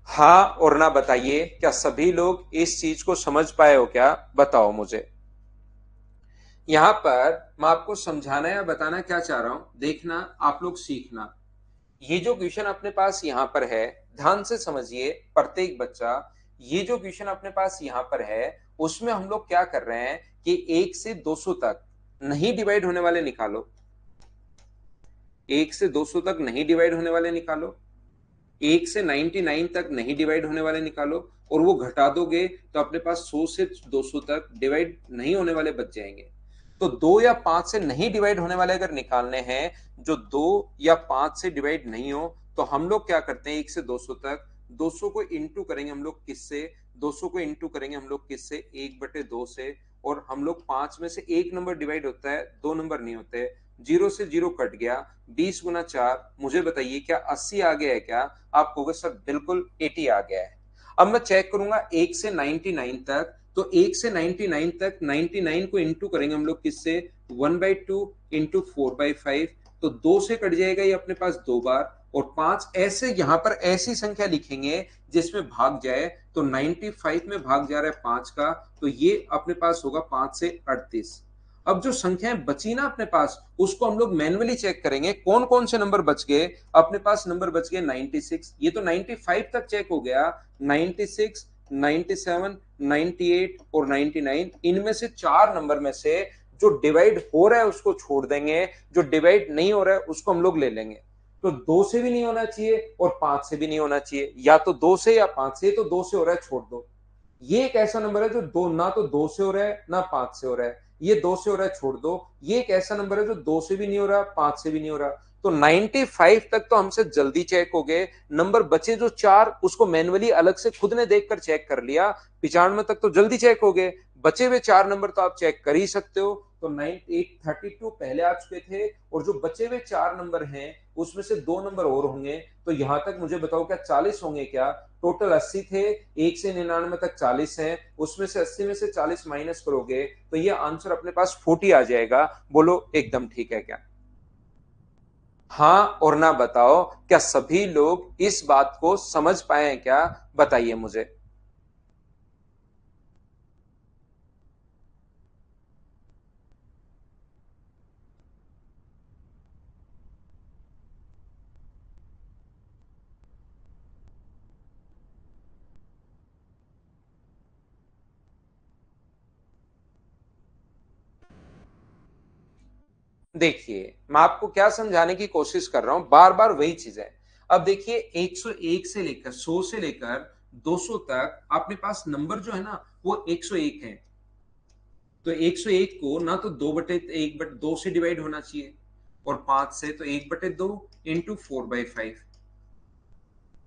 हाँ और ना बताइए, क्या सभी लोग इस चीज को समझ पाए हो क्या? बताओ मुझे। यहां पर मैं आपको समझाना या बताना क्या चाह रहा हूं, देखना, आप लोग सीखना। ये जो क्वेश्चन अपने पास यहाँ पर है, ध्यान से समझिए प्रत्येक बच्चा। ये जो क्वेश्चन अपने पास यहाँ पर है उसमें हम लोग क्या कर रहे हैं कि 1 से 200 तक नहीं डिवाइड होने वाले निकालो। 1 से 200 तक नहीं डिवाइड होने वाले निकालो। 1 से 99 तक नहीं डिवाइड होने वाले निकालो, और वो घटा दोगे तो अपने पास 100 से 200 तक डिवाइड नहीं होने वाले बच जाएंगे। तो 2 या 5 से नहीं डिवाइड होने वाले अगर निकालने हैं, जो 2 या 5 से डिवाइड नहीं हो, तो हम लोग क्या करते हैं? 1 से 200 तक 200 को इंटू करेंगे हम लोग किससे? 200 को इंटू करेंगे हम लोग किससे? 1/2 से। और हम लोग 5 में से एक नंबर डिवाइड होता है, 2 नंबर नहीं होते। 0 से 0 कट गया। 20 गुना 4, मुझे बताइए क्या 80 आ गया है क्या? आप कहोगे सर बिल्कुल 80 आ गया है। अब मैं चेक करूंगा 1 से 99 तक। तो 1 से 99 तक 99 को इंटू करेंगे हम लोग किससे? 1/2 इंटू 4/5। तो 2 से कट जाएगा ये अपने पास 2 बार, और 5 ऐसे यहां पर ऐसी संख्या लिखेंगे जिसमें भाग जाए। तो 95 में भाग जा रहा है 5 का, तो ये अपने पास होगा 5 से 38। अब जो संख्याएं बची ना अपने पास, उसको हम लोग मैन्युअली चेक करेंगे कौन कौन से नंबर बच गए। अपने पास नंबर बच गए 96, ये तो 95 तक चेक हो गया। 96, 97, 98 और 99, इनमें से 4 नंबर में से जो डिवाइड हो रहा है उसको छोड़ देंगे, जो डिवाइड नहीं हो रहा है उसको हम लोग ले लेंगे। तो 2 से भी नहीं होना चाहिए और 5 से भी नहीं होना चाहिए, या तो 2 से या 5 से। तो 2 से हो रहा है, छोड़ दो। ये एक ऐसा नंबर है जो दो ना तो 2 से हो रहा है ना 5 से हो रहा है। ये 2 से हो रहा है, छोड़ दो। ये एक ऐसा नंबर है जो 2 से भी नहीं हो रहा, 5 से भी नहीं हो रहा। तो 95 तक तो हमसे जल्दी चेक हो गए। नंबर बचे जो 4, उसको मैन्युअली अलग से खुद ने देखकर चेक कर लिया। 95 तक तो जल्दी चेक हो गए। बचे हुए 4 नंबर तो आप चेक कर ही सकते हो। तो 9832 पहले आ चुके थे, और जो बचे हुए 4 नंबर हैं उसमें से 2 नंबर और होंगे। तो यहां तक मुझे बताओ क्या 40 होंगे क्या? टोटल 80 थे, 1 से 99 तक 40 है, उसमें से 80 में से 40 माइनस करोगे तो ये आंसर अपने पास 40 आ जाएगा। बोलो एकदम ठीक है क्या? हाँ और ना बताओ, क्या सभी लोग इस बात को समझ पाए हैं क्या? बताइए मुझे। देखिए मैं आपको क्या समझाने की कोशिश कर रहा हूं, बार बार वही चीज है। अब देखिए 101 से लेकर 100 से लेकर 200 तक अपने पास नंबर जो है ना वो 101 है। तो 101 को ना तो 2 से डिवाइड होना चाहिए, और 5 से तो 1/2 इंटू 4/5।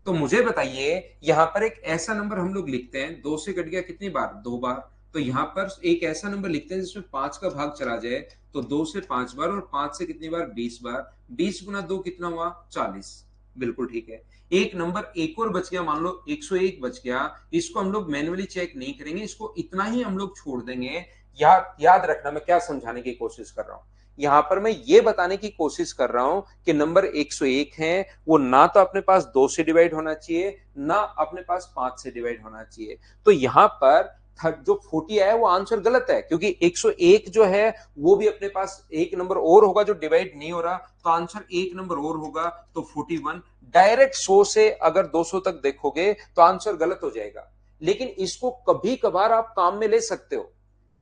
तो मुझे बताइए, यहां पर एक ऐसा नंबर हम लोग लिखते हैं, 2 से कट गया कितनी बार? 2 बार। तो यहां पर एक ऐसा नंबर लिखते हैं जिसमें 5 का भाग चला जाए। तो 2 से 5 बार, और 5 से कितनी बार? 20 बार। 20 गुना 2 कितना हुआ? 40। बिल्कुल ठीक है। एक नंबर एक और बच गया, मान लो 101 बच गया, इसको हम लोग मैन्युअली चेक नहीं करेंगे, इसको इतना ही हम लोग छोड़ देंगे। याद रखना मैं क्या समझाने की कोशिश कर रहा हूं। यहां पर मैं ये बताने की कोशिश कर रहा हूं कि नंबर 101 है, वो ना तो अपने पास 2 से डिवाइड होना चाहिए, ना अपने पास 5 से डिवाइड होना चाहिए। तो यहां पर जो 40 है वो आंसर गलत है, क्योंकि 101 जो है वो भी अपने पास एक नंबर और होगा जो डिवाइड नहीं हो रहा, तो आंसर एक नंबर और होगा, तो 41। डायरेक्ट 100 से अगर 200 तक देखोगे तो आंसर गलत हो जाएगा। लेकिन इसको कभी कभार आप काम में ले सकते हो।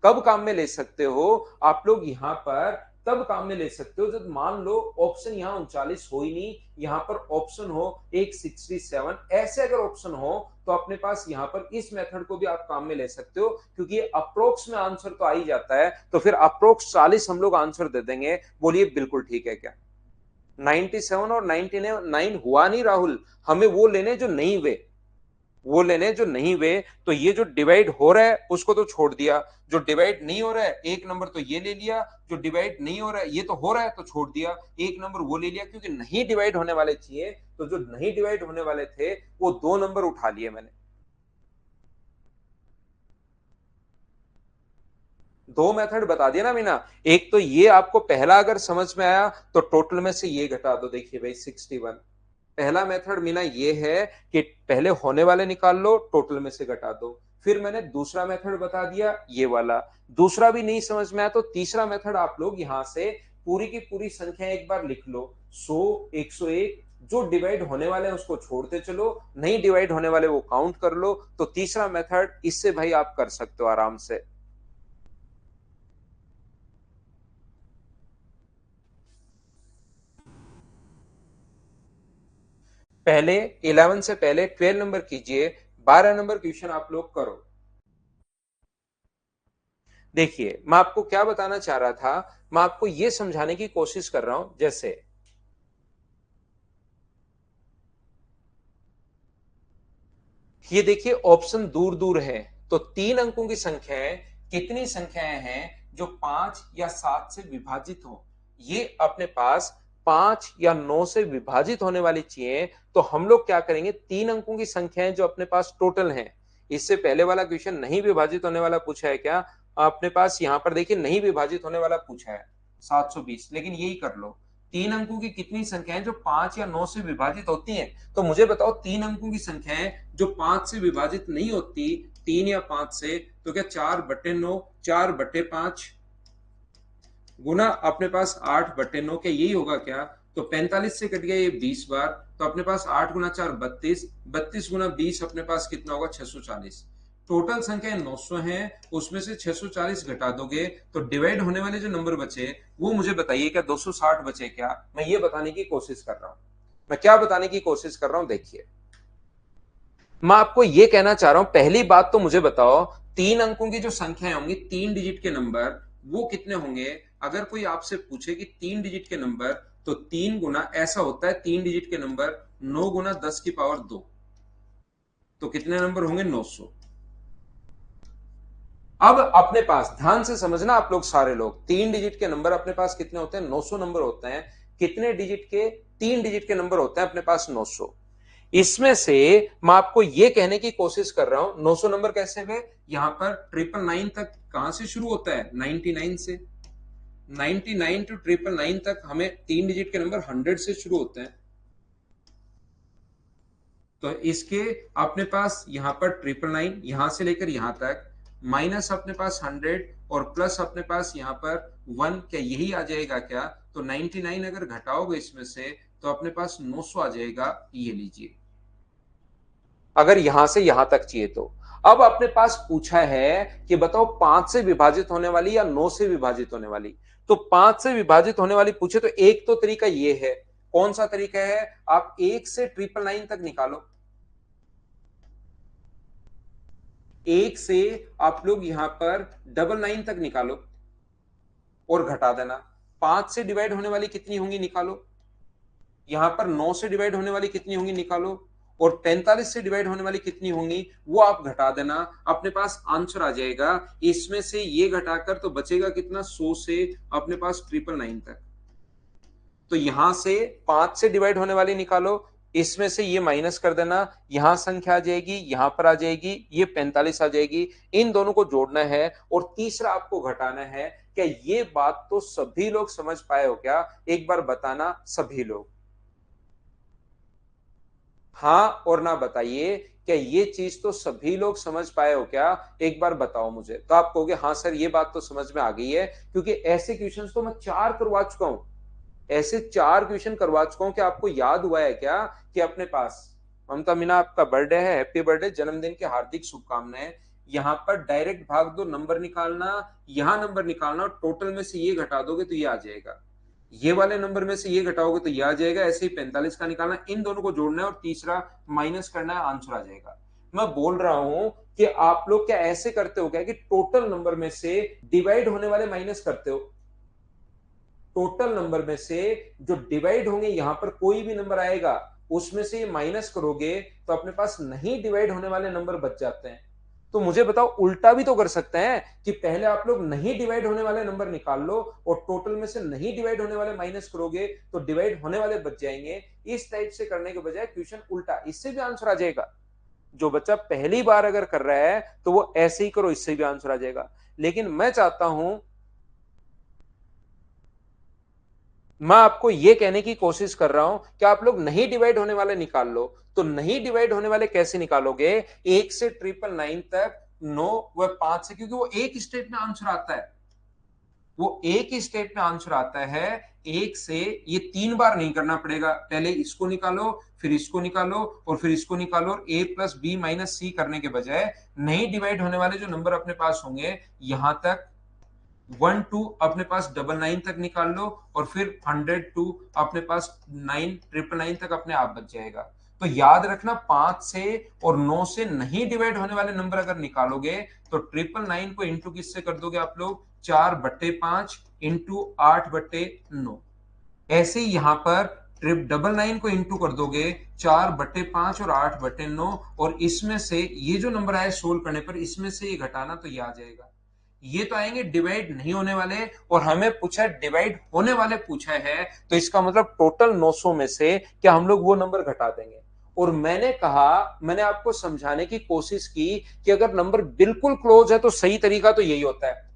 कब काम में ले सकते हो आप लोग, यहां पर तब काम में ले सकते हो जब मान लो ऑप्शन यहां 39 हो ही नहीं, यहां पर ऑप्शन हो एक 67, ऐसे अगर ऑप्शन हो तो अपने पास यहां पर इस मेथड को भी आप काम में ले सकते हो, क्योंकि अप्रोक्स में आंसर तो आ ही जाता है। तो फिर अप्रोक्स 40 हम लोग आंसर दे देंगे। बोलिए बिल्कुल ठीक है क्या? 97 और 99 हुआ नहीं राहुल, हमें वो लेने जो नहीं हुए, वो लेने जो नहीं हुए। तो ये जो डिवाइड हो रहा है उसको तो छोड़ दिया, जो डिवाइड नहीं हो रहा है एक नंबर तो ये ले लिया, जो डिवाइड नहीं हो रहा है ये तो हो रहा है तो छोड़ दिया, एक नंबर वो ले लिया, क्योंकि नहीं डिवाइड होने वाले चाहिए, तो जो नहीं डिवाइड होने वाले थे वो 2 नंबर उठा लिए मैंने। 2 मेथड बता दिया ना मीना। एक तो ये आपको पहला अगर समझ में आया तो टोटल में से ये घटा दो, देखिए भाई 61। पहला मेथड मीना ये है कि पहले होने वाले निकाल लो, टोटल में से घटा दो। फिर मैंने दूसरा मेथड बता दिया ये वाला। दूसरा भी नहीं समझ में आया तो तीसरा मेथड आप लोग यहां से पूरी की पूरी संख्या एक बार लिख लो, 100, 101, जो डिवाइड होने वाले हैं उसको छोड़ते चलो, नहीं डिवाइड होने वाले वो काउंट कर लो। तो तीसरा मेथड इससे भाई आप कर सकते हो आराम से। पहले 11 से पहले 12 नंबर कीजिए, 12 नंबर क्वेश्चन आप लोग करो। देखिए मैं आपको क्या बताना चाह रहा था, मैं आपको यह समझाने की कोशिश कर रहा हूं, जैसे ये देखिए ऑप्शन दूर दूर है, तो 3 अंकों की संख्याएं, कितनी संख्याएं हैं जो 5 या 7 से विभाजित हो, ये अपने पास 5 या 9 से विभाजित होने वाली चाहिए। तो हम लोग क्या करेंगे, 3 अंकों की संख्याएं जो अपने पास टोटल हैं, इससे पहले वाला क्वेश्चन नहीं विभाजित होने वाला पूछा है क्या अपने पास, यहां पर देखिए नहीं विभाजित होने वाला पूछा है 720, लेकिन यही कर लो 3 अंकों की कितनी संख्याएं जो 5 या 9 से विभाजित होती हैं। तो मुझे बताओ 3 अंकों की संख्याएं जो 5 से विभाजित नहीं होती, 3 या 5 से, तो क्या 4/9, 4/5 गुना अपने पास 8/9, क्या यही होगा क्या? तो 45 से कट गया ये 20 बार, तो अपने पास 8 × 4 32, 32 × 20 अपने पास कितना होगा? 640। टोटल संख्या 900 है, उसमें से 640 घटा दोगे तो डिवाइड होने वाले जो नंबर बचे वो मुझे बताइए, क्या 260 बचे क्या? मैं ये बताने की कोशिश कर रहा हूं। मैं क्या बताने की कोशिश कर रहा हूं, देखिए मैं आपको यह कहना चाह रहा हूं, पहली बात तो मुझे बताओ 3 अंकों की जो संख्याएं होंगी, 3 डिजिट के नंबर, वो कितने होंगे? अगर कोई आपसे पूछे कि 3 डिजिट के नंबर, तो 3 गुना ऐसा होता है 3 डिजिट के नंबर 9 × 10⁻², तो कितने नंबर होंगे? 900। अब अपने पास ध्यान से समझना आप लोग सारे लोग, 3 डिजिट के नंबर अपने पास कितने होते हैं? 900 नंबर होते हैं। कितने डिजिट के? 3 डिजिट के नंबर होते हैं अपने पास 900। इसमें से मैं आपको यह कहने की कोशिश कर रहा हूं 900 नंबर कैसे हुए, यहां पर 999 तक कहां से शुरू होता है? 99 से। 99 टू 999 तक हमें 3 डिजिट के नंबर 100 से शुरू होते हैं। तो इसके अपने पास यहां पर 999, यहां से लेकर यहां तक, माइनस अपने पास 100 और प्लस अपने पास यहां पर 1, क्या यही आ जाएगा क्या? तो 99 अगर घटाओगे इसमें से तो अपने पास 900 आ जाएगा, ये लीजिए, अगर यहां से यहां तक चाहिए तो। अब अपने पास पूछा है कि बताओ 5 से विभाजित होने वाली या 9 से विभाजित होने वाली। तो 5 से विभाजित होने वाली पूछे तो एक तो तरीका ये है, कौन सा तरीका है? आप 1 से 999 तक निकालो, 1 से आप लोग यहां पर 999 तक निकालो और घटा देना। 5 से डिवाइड होने वाली कितनी होंगी निकालो, यहां पर 9 से डिवाइड होने वाली कितनी होंगी निकालो, और 45 से डिवाइड होने वाली कितनी होंगी वो आप घटा देना, अपने पास आंसर आ जाएगा। इसमें से ये घटाकर तो बचेगा कितना? 100 से अपने पास 999 तक। तो यहां से 5 से डिवाइड होने वाली निकालो, इसमें से ये माइनस कर देना, यहां संख्या आ जाएगी, यहां पर आ जाएगी, ये 45 आ जाएगी, इन दोनों को जोड़ना है और तीसरा आपको घटाना है। क्या ये बात तो सभी लोग समझ पाए हो क्या? एक बार बताना सभी लोग, हाँ और ना बताइए। क्या ये चीज तो सभी लोग समझ पाए हो क्या? एक बार बताओ मुझे। तो आप कहोगे हाँ सर ये बात तो समझ में आ गई है, क्योंकि ऐसे क्वेश्चंस तो मैं 4 करवा चुका हूं। ऐसे 4 क्वेश्चन करवा चुका हूं कि आपको याद हुआ है क्या कि अपने पास ममता मीना आपका बर्थडे है, हैप्पी बर्थडे, जन्मदिन की हार्दिक शुभकामनाएं। यहां पर डायरेक्ट भाग दो, नंबर निकालना, यहां नंबर निकालना और टोटल में से ये घटा दोगे तो ये आ जाएगा, ये वाले नंबर में से ये घटाओगे तो ये आ जाएगा, ऐसे ही 45 का निकालना, इन दोनों को जोड़ना है और तीसरा माइनस करना है, आंसर आ जाएगा। मैं बोल रहा हूं कि आप लोग क्या ऐसे करते हो क्या कि टोटल नंबर में से डिवाइड होने वाले माइनस करते हो? टोटल नंबर में से जो डिवाइड होंगे, यहां पर कोई भी नंबर आएगा उसमें से ये माइनस करोगे तो अपने पास नहीं डिवाइड होने वाले नंबर बच जाते हैं। तो मुझे बताओ उल्टा भी तो कर सकते हैं कि पहले आप लोग नहीं डिवाइड होने वाले नंबर निकाल लो और टोटल में से नहीं डिवाइड होने वाले माइनस करोगे तो डिवाइड होने वाले बच जाएंगे। इस टाइप से करने के बजाय क्वेश्चन उल्टा, इससे भी आंसर आ जाएगा। जो बच्चा पहली बार अगर कर रहा है तो वो ऐसे ही करो, इससे भी आंसर आ जाएगा। लेकिन मैं चाहता हूं, मैं आपको यह कहने की कोशिश कर रहा हूं कि आप लोग नहीं डिवाइड होने वाले निकाल लो। तो नहीं डिवाइड होने वाले कैसे निकालोगे? 1 से 999 तक, 9 व 5 से, क्योंकि वो एक स्टेट में आंसर आता है, वो एक ही स्टेट में आंसर आता है। एक से ये 3 बार नहीं करना पड़ेगा, पहले इसको निकालो, फिर इसको निकालो और फिर इसको निकालो, और a प्लस बी माइनस सी करने के बजाय नहीं डिवाइड होने वाले जो नंबर अपने पास होंगे, यहां तक 1 2 अपने पास 999 तक निकाल लो और फिर 102 अपने पास 999 तक अपने आप बच जाएगा। तो याद रखना 5 से और 9 से नहीं डिवाइड होने वाले नंबर अगर निकालोगे तो 999 को इंटू किससे कर दोगे आप लोग? 4/5 इंटू 8/9। ऐसे ही यहां पर 999 को इंटू कर दोगे 4/5 और 8/9, और इसमें से ये जो नंबर आया सोल्व करने पर इसमें से ये घटाना तो ये आ जाएगा। ये तो आएंगे डिवाइड नहीं होने वाले, और हमें पूछा डिवाइड होने वाले पूछा है, तो इसका मतलब टोटल 900 में से क्या हम लोग वो नंबर घटा देंगे। और मैंने कहा, मैंने आपको समझाने की कोशिश की कि अगर नंबर बिल्कुल क्लोज है तो सही तरीका तो यही होता है।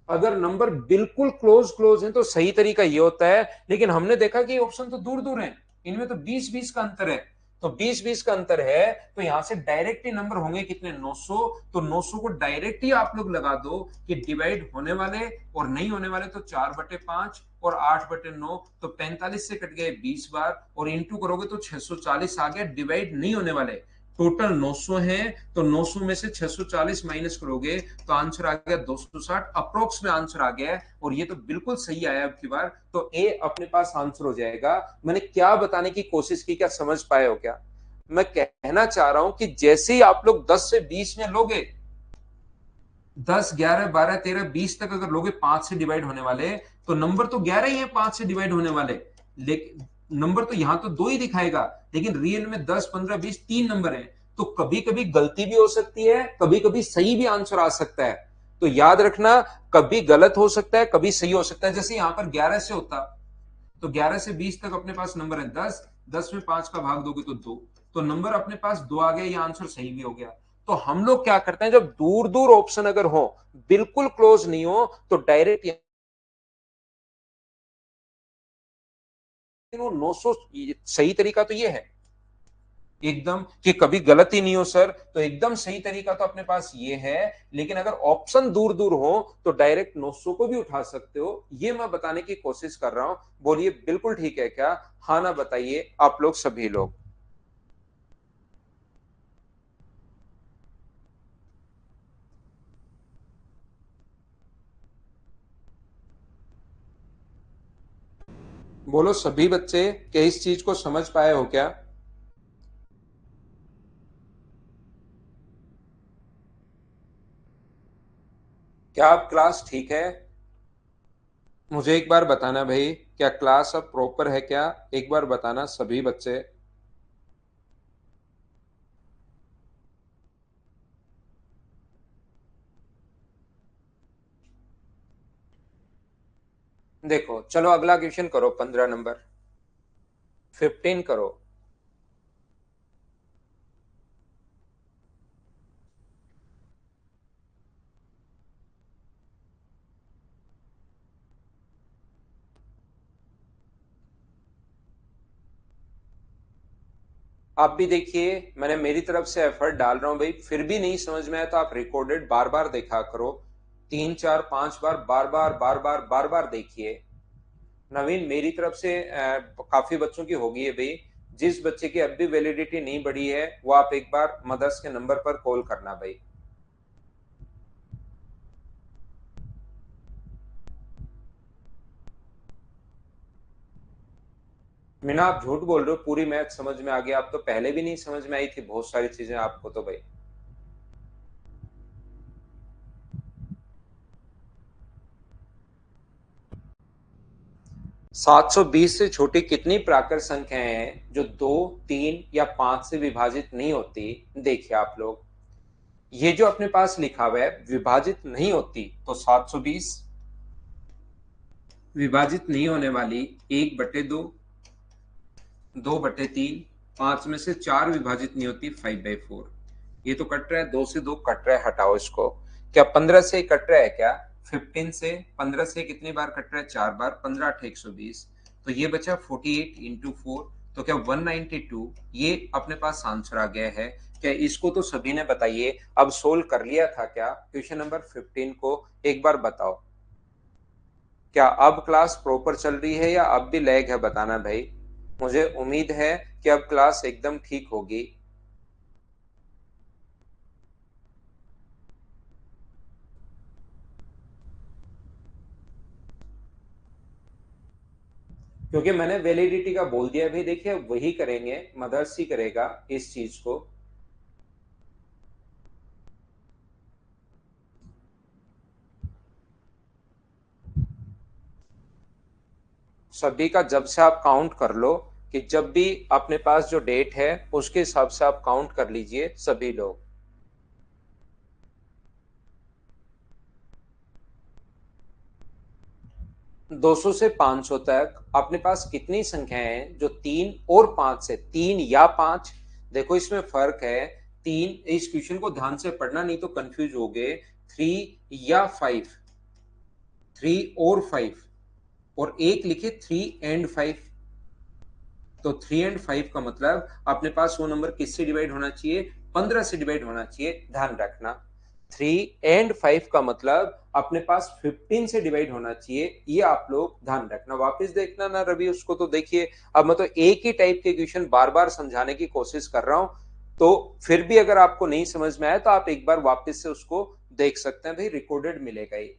अगर नंबर बिल्कुल क्लोज क्लोज है तो सही तरीका ये होता है, लेकिन हमने देखा कि ऑप्शन तो दूर दूर है, इनमें तो 20-20 का अंतर है। तो 20-20 का अंतर है तो यहां से डायरेक्ट ही नंबर होंगे कितने? 900। तो 900 को डायरेक्ट ही आप लोग लगा दो कि डिवाइड होने वाले और नहीं होने वाले, तो 4/5 और 8/9, तो 45 से कट गए 20 बार और इंटू करोगे तो 640 आ गया डिवाइड नहीं होने वाले। टोटल 900 है तो 900 में से 640 माइनस करोगे तो आंसर आ गया 260, अप्रोक्स में आंसर आ गया है, और ये तो बिल्कुल सही आया अब की बार। तो ए अपने पास आंसर हो जाएगा। मैंने क्या बताने की कोशिश की, क्या समझ पाए हो क्या? मैं कहना चाह रहा हूं कि जैसे ही आप लोग 10 से 20 में लोगे, 10 11 12 13 20 तक अगर लोगे 5 से डिवाइड होने वाले, तो नंबर तो 11 ही है 5 से डिवाइड होने वाले, लेकिन नंबर तो यहां तो 2 ही दिखाएगा, लेकिन रियल में 10 15 20 3 नंबर है। तो कभी कभी गलती भी हो सकती है, कभी कभी सही भी आंसर आ सकता है। तो याद रखना, कभी गलत हो सकता है, कभी सही हो सकता है। जैसे यहां पर 11 से होता, तो 11 से 20 तक अपने पास नंबर है 10, 10 में 5 का भाग दोगे तो 2, तो नंबर अपने पास 2 आ गया, ये आंसर सही भी हो गया। तो हम लोग क्या करते हैं, जब दूर दूर ऑप्शन अगर हो, बिल्कुल क्लोज नहीं हो, तो डायरेक्ट 900, सही तरीका तो ये है एकदम कि कभी गलत ही नहीं हो सर, तो एकदम सही तरीका तो अपने पास ये है। लेकिन अगर ऑप्शन दूर दूर हो तो डायरेक्ट 900 को भी उठा सकते हो, ये मैं बताने की कोशिश कर रहा हूं। बोलिए बिल्कुल ठीक है क्या? हाँ ना बताइए आप लोग सभी लोग। बोलो सभी बच्चे, क्या इस चीज को समझ पाए हो क्या? क्या आप क्लास ठीक है? मुझे एक बार बताना भाई, क्या क्लास अब प्रॉपर है क्या? एक बार बताना सभी बच्चे। देखो चलो अगला क्वेश्चन करो, 15 नंबर, 15 करो। आप भी देखिए, मैंने मेरी तरफ से एफर्ट डाल रहा हूं भाई, फिर भी नहीं समझ में आया तो आप रिकॉर्डेड बार बार देखा करो, 3 4 5 बार बार बार बार बार बार बार देखिए। नवीन, मेरी तरफ से काफी बच्चों की होगी है भाई। जिस बच्चे की अब भी वैलिडिटी नहीं बढ़ी है वो आप एक बार मदर्स के नंबर पर कॉल करना भाई। मीना, आप झूठ बोल रहे हो, पूरी मैथ समझ में आ गया, आप तो पहले भी नहीं समझ में आई थी बहुत सारी चीजें आपको तो भाई। 720 से छोटी कितनी प्राकृत संख्याएं हैं जो 2 3 या 5 से विभाजित नहीं होती? देखिए आप लोग, ये जो अपने पास लिखा हुआ है विभाजित नहीं होती, तो 720 विभाजित नहीं होने वाली 1/2, 2/3, 5 में से 4 विभाजित नहीं होती 5/4। ये तो कट रहा है, 2 से 2 कट रहा है, हटाओ इसको। क्या 15 से कट रहा है क्या? 15 से 15 से कितनी बार कट रहा है? 4 बार। 15 8 120, तो ये बचा 48 इंटू 4, तो क्या 192? ये अपने पास आंसर आ गया है। क्या इसको तो सभी ने बताइए अब सोल्व कर लिया था क्या? क्वेश्चन नंबर 15 को एक बार बताओ। क्या अब क्लास प्रॉपर चल रही है या अब भी लैग है? बताना भाई। मुझे उम्मीद है कि अब क्लास एकदम ठीक होगी। क्योंकि मैंने वैलिडिटी का बोल दिया भाई, देखिए वही करेंगे, मदर्स ही करेगा इस चीज को। सभी का जब से आप काउंट कर लो, कि जब भी अपने पास जो डेट है उसके हिसाब से आप काउंट कर लीजिए सभी लोग। 200 से 500 तक अपने पास कितनी संख्याएं हैं जो 3 और 5 से, 3 या 5, देखो इसमें फर्क है। तीन, इस क्वेश्चन को ध्यान से पढ़ना नहीं तो कंफ्यूज हो गए। 3 या 5, 3 और 5, और एक लिखे 3 एंड 5, तो 3 एंड 5 का मतलब अपने पास वो नंबर किससे डिवाइड होना चाहिए? 15 से डिवाइड होना चाहिए, ध्यान रखना। 3 एंड 5 का मतलब अपने पास 15 से डिवाइड होना चाहिए, ये आप लोग ध्यान रखना। वापस देखना ना रवि उसको, तो देखिए अब मैं तो एक ही टाइप के क्वेश्चन बार बार समझाने की कोशिश कर रहा हूं, तो फिर भी अगर आपको नहीं समझ में आया तो आप एक बार वापस से उसको देख सकते हैं भाई, रिकॉर्डेड मिलेगा ही।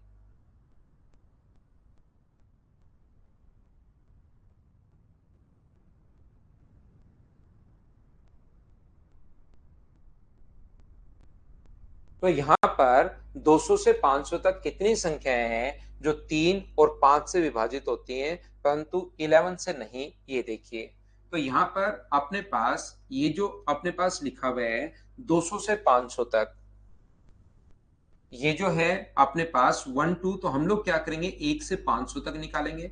तो यहाँ पर 200 से 500 तक कितनी संख्याएं हैं जो 3 और 5 से विभाजित होती हैं परंतु 11 से नहीं? ये देखिए, तो यहाँ पर अपने पास ये जो अपने पास लिखा हुआ है 200 से 500 तक, ये जो है अपने पास 1 2, तो हम लोग क्या करेंगे, 1 से 500 तक निकालेंगे,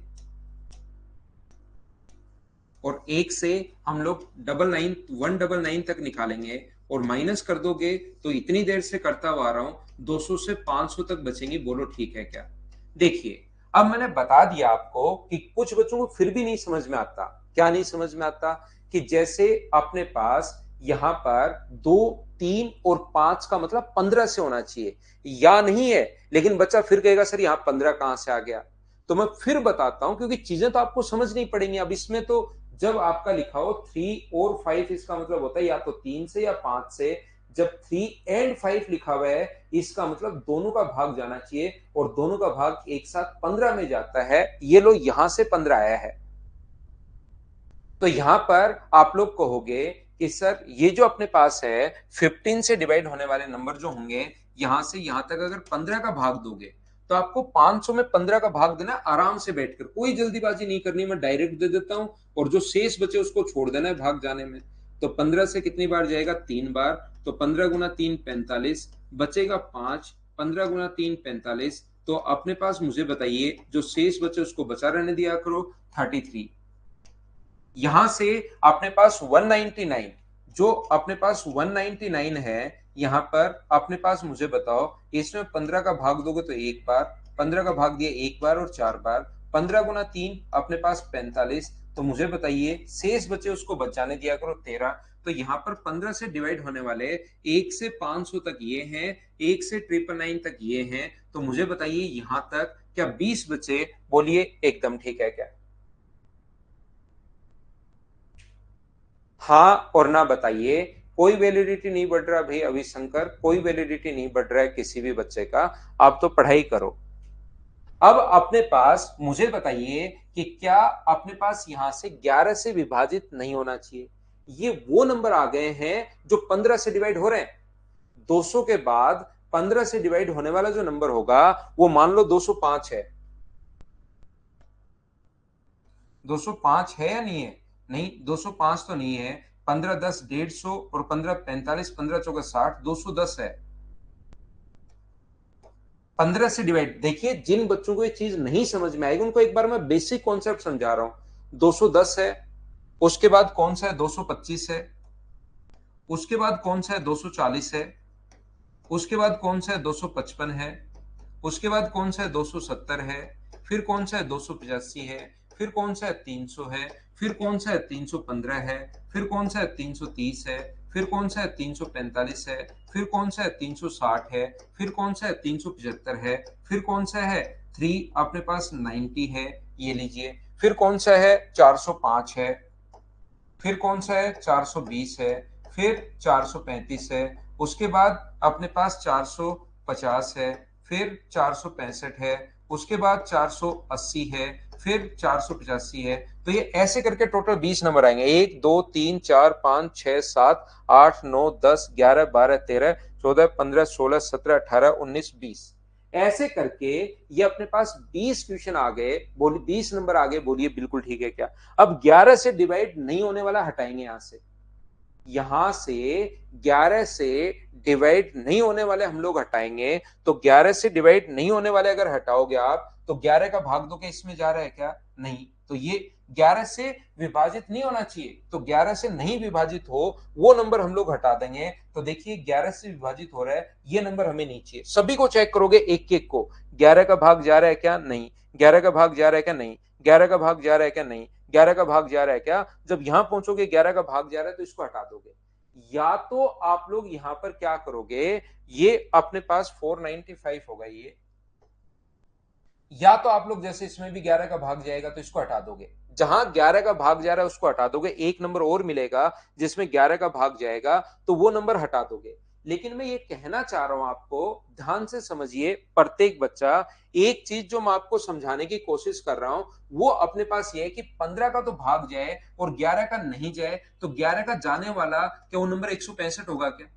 और एक से हम लोग 199 तक निकालेंगे, और माइनस कर दोगे तो इतनी देर से करता हुआ आ रहा हूं, 200 से 500 तक बचेंगे, बोलो ठीक है क्या? देखिए, अब मैंने बता दिया आपको कि कुछ बच्चों को फिर भी नहीं समझ में आता। क्या नहीं समझ में आता? कि जैसे अपने पास यहां पर 2 3 और 5 का मतलब 15 से होना चाहिए, या नहीं है, लेकिन बच्चा फिर कहेगा सर यहाँ 15 कहां से आ गया? तो मैं फिर बताता हूं, क्योंकि चीजें तो आपको समझनी पड़ेंगी। अब इसमें तो जब आपका लिखा हो 3 और 5, इसका मतलब होता है या तो 3 से या 5 से। जब 3 एंड 5 लिखा हुआ है, इसका मतलब दोनों का भाग जाना चाहिए, और दोनों का भाग एक साथ 15 में जाता है। ये लो, यहां से 15 आया है, तो यहां पर आप लोग कहोगे कि सर ये जो अपने पास है 15 से डिवाइड होने वाले नंबर जो होंगे, यहां से यहां तक अगर 15 का भाग दोगे तो आपको 500 में 15 का भाग देना, आराम से बैठकर, कोई जल्दीबाजी नहीं करनी, मैं डायरेक्ट दे देता हूं, और जो शेष बचे उसको छोड़ देना है भाग जाने में। तो 15 से कितनी बार जाएगा? 3 बार, तो 15 × 3 45, बचेगा 5। 15 × 3 45, तो अपने पास मुझे बताइए जो शेष बचे उसको बचा रहने दिया करो, 33। यहां से अपने पास 199, जो अपने पास 199 है, यहां पर अपने पास मुझे बताओ, इसमें 15 का भाग दोगे तो एक बार, 15 का भाग दिया एक बार और 4 बार, 15 × 3 अपने पास 45, तो मुझे बताइए शेष बचे उसको बचाने दिया करो 13। तो यहाँ पर 15 से डिवाइड होने वाले 1 से 500 तक ये हैं, 1 से 999 तक ये हैं। तो मुझे बताइए यहां तक क्या 20 बचे? बोलिए एकदम ठीक है क्या? हाँ और ना बताइए। कोई वैलिडिटी नहीं बढ़ रहा भाई अभिशंकर, कोई वैलिडिटी नहीं बढ़ रहा है किसी भी बच्चे का। आप तो पढ़ाई करो। अब अपने पास मुझे बताइए कि क्या अपने पास यहां से 11 से विभाजित नहीं होना चाहिए? ये वो नंबर आ गए हैं जो 15 से डिवाइड हो रहे हैं। 200 के बाद 15 से डिवाइड होने वाला जो नंबर होगा वो मान लो 205 है। 205 है या नहीं है? नहीं, 205 तो नहीं है। 15 10 150 और 15 45 15 चौका 60, 210 है। 15 से डिवाइड, देखिए जिन बच्चों को ये चीज नहीं समझ में आएगी उनको एक बार मैं बेसिक कॉन्सेप्ट समझा रहा हूं। 210 है, उसके बाद कौन सा है? 225 है, उसके बाद कौन सा है? 240 है, उसके बाद कौन सा है? 255 है, उसके बाद कौन सा है? 270 है, फिर कौन सा है? 285 है, फिर कौन सा है? 300 है, फिर कौन सा है? 315 है, फिर कौन सा है? 330 है, फिर कौन सा है? 345 है, फिर कौन सा है? 360 है, फिर कौन सा है? 375 है, फिर कौन सा है? 3 अपने पास 90 है, ये लीजिए। फिर कौन सा है? 405 है, फिर कौन सा है? 420 है, फिर 435 है, उसके बाद अपने पास 450 है, फिर 465 है, उसके बाद 480 है, फिर 485 है। तो ये ऐसे करके टोटल 20 नंबर आएंगे। 1 2 3 4 5 6 7 8 9 10 11 12 13 14 15 16 17 18 19 20, ऐसे करके ये अपने पास 20 क्वेश्चन आ गए। बोलिए 20 नंबर आ गए। बोलिए बिल्कुल ठीक है क्या? अब 11 से डिवाइड नहीं होने वाला हटाएंगे यहां से। यहां से 11 से डिवाइड नहीं होने वाले हम लोग हटाएंगे। तो 11 से डिवाइड नहीं होने वाले अगर हटाओगे आप तो 11 का भाग दो के इसमें जा रहा है क्या? नहीं। तो ये 11 से विभाजित नहीं होना चाहिए। तो 11 से नहीं विभाजित हो वो नंबर हम लोग हटा देंगे। तो देखिए 11 से विभाजित हो रहा है, ये नंबर हमें नहीं चाहिए। सभी को चेक करोगे एक एक को, 11 का भाग जा रहा है क्या? नहीं। 11 का भाग जा रहा है क्या? नहीं। 11 का भाग जा रहा है क्या? नहीं। 11 का भाग जा रहा है क्या? जब यहां पहुंचोगे 11 का भाग जा रहा है तो इसको हटा दोगे। या तो आप लोग यहां पर क्या करोगे, ये अपने पास 495 होगा ये, या तो आप लोग जैसे इसमें भी 11 का भाग जाएगा तो इसको हटा दोगे। जहां 11 का भाग जा रहा है उसको हटा दोगे, एक नंबर और मिलेगा जिसमें 11 का भाग जाएगा तो वो नंबर हटा दोगे। लेकिन मैं ये कहना चाह रहा हूं आपको, ध्यान से समझिए प्रत्येक बच्चा। एक चीज जो मैं आपको समझाने की कोशिश कर रहा हूं वो अपने पास ये है कि 15 का तो भाग जाए और 11 का नहीं जाए, तो 11 का जाने वाला क्या वो नंबर 165 होगा क्या?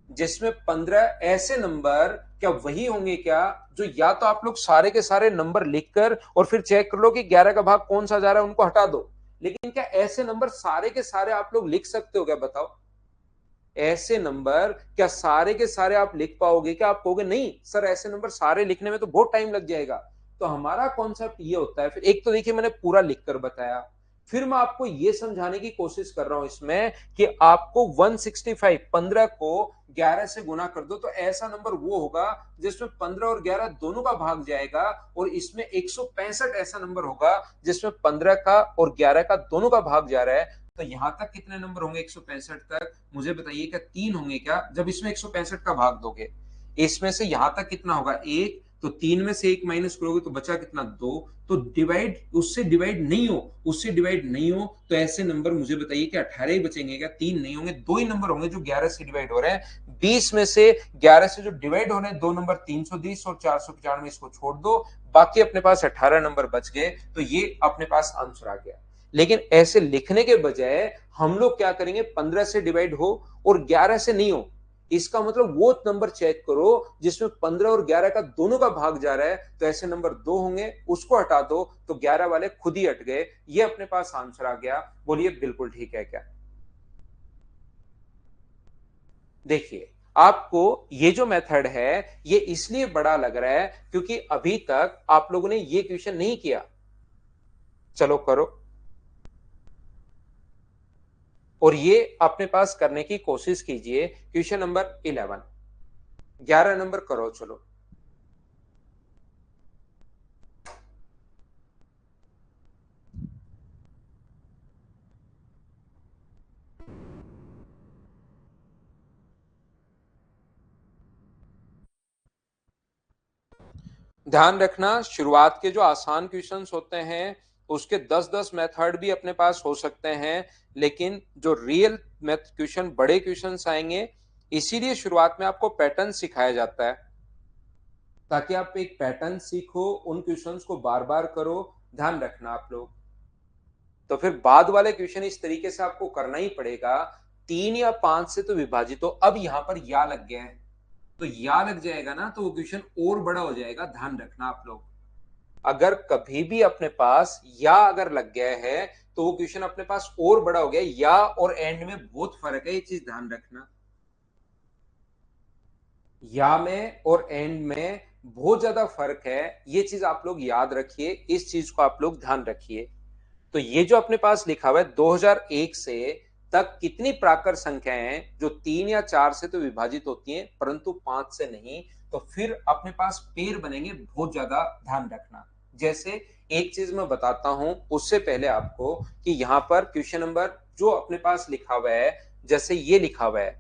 जिसमें 15 ऐसे नंबर क्या वही होंगे क्या जो या तो आप लोग सारे के सारे नंबर लिखकर और फिर चेक कर लो कि 11 का भाग कौन सा जा रहा है उनको हटा दो। लेकिन क्या ऐसे नंबर सारे के सारे आप लोग लिख सकते हो क्या? बताओ। ऐसे नंबर क्या सारे के सारे आप लिख पाओगे क्या? आप कहोगे नहीं सर ऐसे नंबर सारे लिखने में तो बहुत टाइम लग जाएगा। तो हमारा कॉन्सेप्ट ये होता है, फिर एक तो देखिए मैंने पूरा लिखकर बताया, फिर मैं आपको ये समझाने की कोशिश कर रहा हूं इसमें कि आपको 165 15 को 11 से गुना कर दो तो ऐसा नंबर वो होगा जिसमें 15 और 11 दोनों का भाग जाएगा, और इसमें 165 ऐसा नंबर होगा जिसमें 15 का और 11 का दोनों का भाग जा रहा है। तो यहां तक कितने नंबर होंगे 165 तक? मुझे बताइए क्या 3 होंगे क्या जब इसमें 165 का भाग दोगे? इसमें से यहां तक कितना होगा? 1। तो 3 में से 1 माइनस करोगे तो बचा कितना? 2। तो डिवाइड उससे डिवाइड नहीं हो, उससे डिवाइड नहीं हो तो ऐसे नंबर मुझे बताइए कि 18 ही बचेंगे क्या? 3 नहीं होंगे, 2 ही नंबर होंगे जो 11 से डिवाइड हो रहे हैं। 20 में से 11 से जो डिवाइड हो रहे हैं दो नंबर 320 और 495, इसको छोड़ दो, बाकी अपने पास 18 नंबर बच गए। तो ये अपने पास आंसर आ गया। लेकिन ऐसे लिखने के बजाय हम लोग क्या करेंगे, 15 से डिवाइड हो और 11 से नहीं हो, इसका मतलब वो नंबर चेक करो जिसमें 15 और 11 का दोनों का भाग जा रहा है, तो ऐसे नंबर 2 होंगे, उसको हटा दो तो 11 वाले खुद ही हट गए। ये अपने पास आंसर आ गया। बोलिए बिल्कुल ठीक है क्या? देखिए आपको ये जो मेथड है ये इसलिए बड़ा लग रहा है क्योंकि अभी तक आप लोगों ने ये क्वेश्चन नहीं किया। चलो करो, और ये अपने पास करने की कोशिश कीजिए। क्वेश्चन नंबर 11, 11 नंबर करो चलो। ध्यान रखना, शुरुआत के जो आसान क्वेश्चंस होते हैं उसके 10-10 मेथड भी अपने पास हो सकते हैं, लेकिन जो रियल मैथ क्वेश्चन, बड़े क्वेश्चंस आएंगे, इसीलिए शुरुआत में आपको पैटर्न सिखाया जाता है ताकि आप एक पैटर्न सीखो, उन क्वेश्चंस को बार बार करो। ध्यान रखना आप लोग। तो फिर बाद वाले क्वेश्चन इस तरीके से आपको करना ही पड़ेगा, 3 या 5 से तो विभाजित हो। अब यहां पर या लग गया है, तो या लग जाएगा ना, तो वो क्वेश्चन और बड़ा हो जाएगा। ध्यान रखना आप लोग, अगर कभी भी अपने पास या अगर लग गया है तो वो क्वेश्चन अपने पास और बड़ा हो गया। या और एंड में बहुत फर्क है, ये चीज ध्यान रखना। या में और एंड में बहुत ज्यादा फर्क है, ये चीज आप लोग याद रखिए, इस चीज को आप लोग ध्यान रखिए। तो ये जो अपने पास लिखा हुआ है 2001 से तक कितनी प्राकृत संख्याएं हैं जो 3 या 4 से तो विभाजित होती हैं परंतु 5 से नहीं, तो फिर अपने पास पेड़ बनेंगे बहुत ज्यादा। ध्यान रखना। जैसे एक चीज मैं बताता हूं उससे पहले आपको, कि यहां पर क्वेश्चन नंबर जो अपने पास लिखा हुआ है, जैसे ये लिखा हुआ है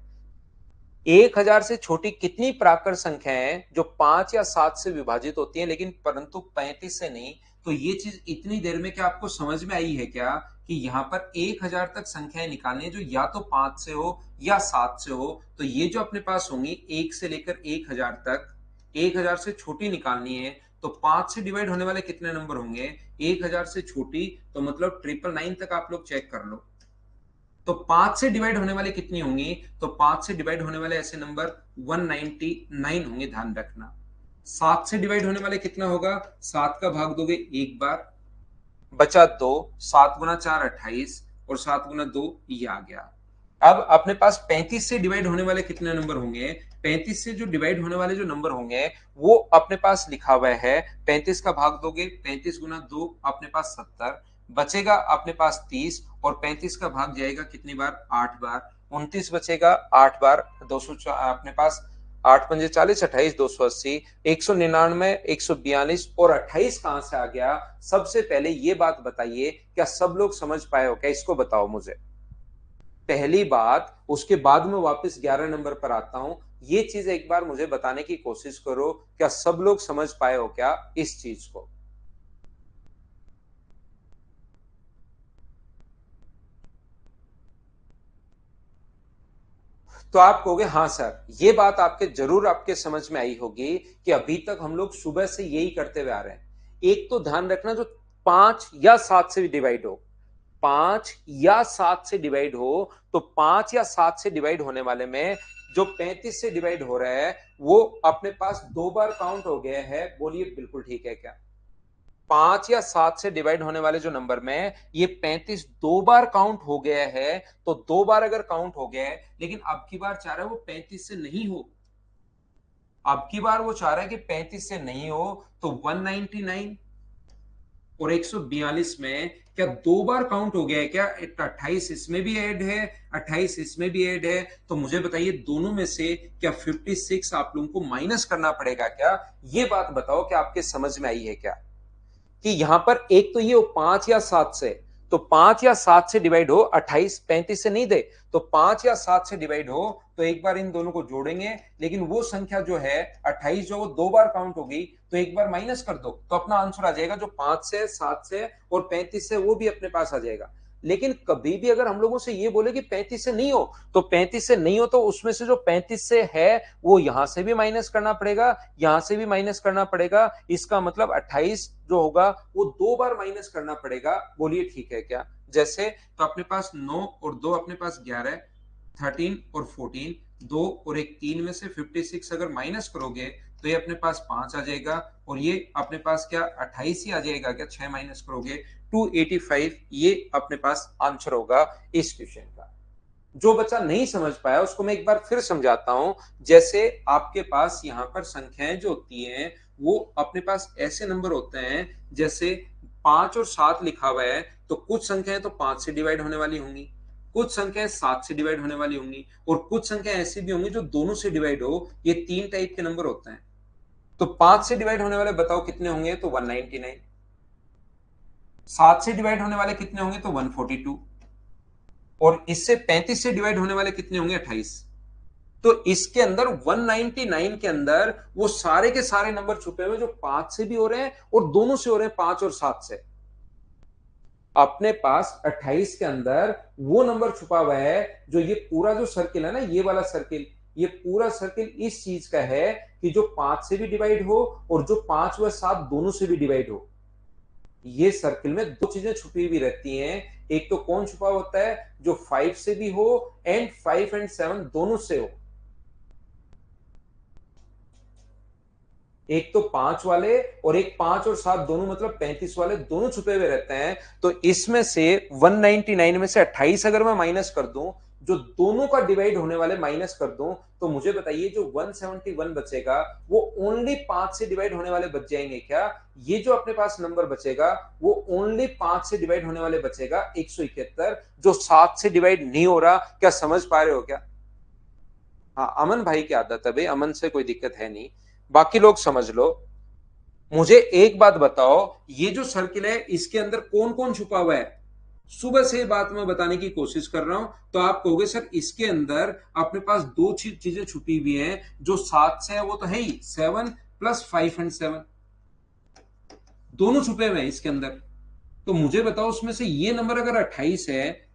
1000 से छोटी कितनी प्राकृत संख्याएं हैं जो 5 या 7 से विभाजित होती हैं लेकिन परंतु 35 से नहीं। तो ये चीज इतनी देर में क्या आपको समझ में आई है क्या, कि यहाँ पर 1000 तक संख्याएं निकालनी है जो या तो 5 से हो या 7 से हो। तो ये जो अपने पास होंगी 1 से लेकर 1000 तक, 1000 से छोटी निकालनी है, तो 5 से डिवाइड होने वाले कितने नंबर होंगे, 1000 से छोटी, तो मतलब 999 तक आप लोग चेक कर लो। तो 5 से डिवाइड होने वाले कितनी होंगी, तो 5 से डिवाइड होने वाले ऐसे नंबर 199 होंगे। ध्यान रखना। 7 से डिवाइड होने वाले कितना होगा, 7 का भाग दोगे एक बार, बचा 2, 7 गुना 4 28, और 7 गुना 2 ये आ गया। अब अपने पास 35 से डिवाइड होने वाले कितने नंबर होंगे, 35 से जो डिवाइड होने वाले जो नंबर होंगे वो अपने पास लिखा हुआ है, 35 का भाग दोगे 35 गुना 2 अपने पास 70, बचेगा अपने पास 30, और 35 का भाग जाएगा कितनी बार, 8 बार, 29 बचेगा 8 बार, 200 अपने पास 8 पंजे 40, 28 280, 199, 142 और 28 कहां से आ गया। सबसे पहले ये बात बताइए, क्या सब लोग समझ पाए हो क्या, इसको बताओ मुझे। पहली बात, उसके बाद में वापस 11 नंबर पर आता हूं। ये चीज एक बार मुझे बताने की कोशिश करो, क्या सब लोग समझ पाए हो क्या इस चीज को। तो आप कहोगे हाँ सर, ये बात आपके जरूर आपके समझ में आई होगी कि अभी तक हम लोग सुबह से यही करते हुए आ रहे हैं। एक तो ध्यान रखना, जो 5 या 7 से डिवाइड हो, 5 या 7 से डिवाइड हो, तो 5 या 7 से डिवाइड होने वाले में जो 35 से डिवाइड हो रहा है वो अपने पास 2 बार काउंट हो गया है। बोलिए बिल्कुल ठीक है क्या। 5 या 7 से डिवाइड होने वाले जो नंबर में ये 35 2 बार काउंट हो गया है, तो 2 बार अगर काउंट हो गया है, लेकिन अब की बार चाह रहा है वो 35 से नहीं हो, अब की बार वो चाह रहा है कि 35 से नहीं हो, तो 199 और 142 में क्या 2 बार काउंट हो गया है क्या, 28 इसमें भी ऐड है, 28 इसमें भी ऐड है, तो मुझे बताइए दोनों में से क्या 56 आप लोगों को माइनस करना पड़ेगा क्या। ये बात बताओ कि आपके समझ में आई है क्या, कि यहां पर एक तो ये हो 5 या 7 से, तो 5 या 7 से डिवाइड हो, 28 35 से नहीं दे, तो 5 या 7 से डिवाइड हो, तो एक बार इन दोनों को जोड़ेंगे, लेकिन वो संख्या जो है 28 जो वो 2 बार काउंट होगी, तो एक बार माइनस कर दो, तो अपना आंसर आ जाएगा जो 5 से 7 से और 35 से, वो भी अपने पास आ जाएगा। लेकिन कभी भी अगर हम लोगों से ये बोले कि 35 से नहीं हो, तो 35 से नहीं हो तो उसमें से जो 35 से है वो यहां से भी माइनस करना पड़ेगा, यहां से भी माइनस करना पड़ेगा। इसका मतलब 28 जो होगा वो 2 बार माइनस करना पड़ेगा। बोलिए ठीक है क्या। जैसे तो अपने पास 9 और 2 अपने पास 11, 13 और 14, 2 और एक 3 में से 56 अगर माइनस करोगे तो ये अपने पास 5 आ जाएगा, और ये अपने पास क्या 28 ही आ जाएगा क्या, 6 माइनस करोगे 285, ये अपने पास आंसर होगा इस क्वेश्चन का। जो बच्चा नहीं समझ पाया उसको मैं एक बार फिर समझाता हूं। जैसे आपके पास यहां पर संख्याएं जो होती हैं वो अपने पास ऐसे नंबर होते हैं, जैसे 5 और 7 लिखा हुआ है, तो कुछ संख्याएं तो 5 से डिवाइड होने वाली होंगी, कुछ संख्याएं 7 से डिवाइड होने वाली होंगी, और कुछ संख्याएं ऐसी भी होंगी जो दोनों से डिवाइड हो। ये 3 टाइप के नंबर होते हैं। तो 5 से डिवाइड होने वाले बताओ कितने होंगे, तो 199। 7 से डिवाइड होने वाले कितने होंगे, तो 142। और इससे 35 से डिवाइड होने वाले कितने होंगे, 28। तो इसके अंदर 199 के अंदर वो सारे के सारे नंबर छुपे हुए जो 5 से भी हो रहे हैं और दोनों से हो रहे हैं, 5 और 7 से। अपने पास 28 के अंदर वो नंबर छुपा हुआ है जो ये पूरा जो सर्किल है ना, ये वाला सर्किल, ये पूरा सर्किल इस चीज का है कि जो 5 से भी डिवाइड हो और जो 5 व 7 दोनों से भी डिवाइड हो। ये सर्किल में दो चीजें छुपी हुई रहती हैं। एक तो कौन छुपा होता है, जो 5 से भी हो एंड 5 एंड 7 दोनों से हो। एक तो 5 वाले और एक 5 और 7 दोनों, मतलब 35 वाले दोनों छुपे हुए रहते हैं। तो इसमें से 199 में से 28 अगर मैं माइनस कर दूं, जो दोनों का डिवाइड होने वाले माइनस कर दूं, तो मुझे बताइए जो 171 बचेगा वो ओनली 5 से डिवाइड होने वाले बच जाएंगे क्या? ये जो अपने पास नंबर बचेगा वो ओनली 5 से डिवाइड होने वाले बचेगा 171, जो 7 से डिवाइड नहीं हो रहा। क्या समझ पा रहे हो क्या? हाँ, अमन भाई की आदत है भाई, अमन से कोई दिक्कत है नहीं, बाकी लोग समझ लो। मुझे एक बात बताओ, ये जो सर्किल है इसके अंदर कौन कौन छुपा हुआ है? सुबह से बात मैं बताने की कोशिश कर रहा हूं, तो आप कहोगे सर इसके अंदर अपने पास दो चीजें छुपी हुई हैं, जो 7 से है वो तो है ही, 7 प्लस 5 एंड 7 दोनों छुपे हुए हैं इसके अंदर। तो मुझे बताओ उसमें से ये नंबर अगर 28 है,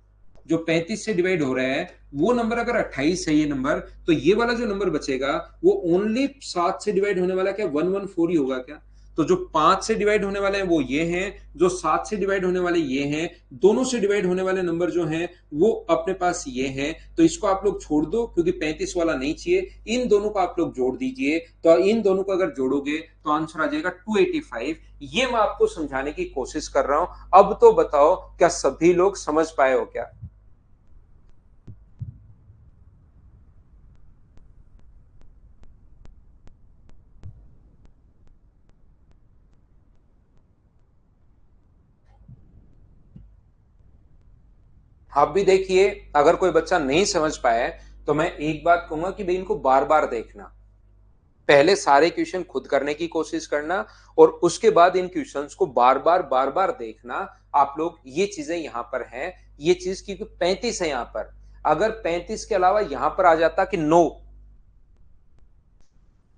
जो 35 से डिवाइड हो रहा है, वो नंबर अगर 28 है ये नंबर, तो ये वाला जो नंबर बचेगा वो ओनली 7 से डिवाइड होने वाला क्या 114 ही होगा क्या? तो जो 5 से डिवाइड होने वाले हैं वो ये हैं, जो 7 से डिवाइड होने वाले ये हैं, दोनों से डिवाइड होने वाले नंबर जो हैं वो अपने पास ये हैं। तो इसको आप लोग छोड़ दो क्योंकि 35 वाला नहीं चाहिए, इन दोनों को आप लोग जोड़ दीजिए। तो इन दोनों को अगर जोड़ोगे तो आंसर आ जाएगा 285। ये मैं आपको समझाने की कोशिश कर रहा हूं। अब तो बताओ क्या सभी लोग समझ पाए हो क्या? आप भी देखिए, अगर कोई बच्चा नहीं समझ पाया तो मैं एक बात कहूंगा कि भाई इनको बार बार देखना, पहले सारे क्वेश्चन खुद करने की कोशिश करना और उसके बाद इन क्वेश्चंस को बार बार देखना। आप लोग ये चीजें यहां पर हैं, ये चीज क्योंकि 35 है यहां पर, अगर 35 के अलावा यहां पर आ जाता कि 9,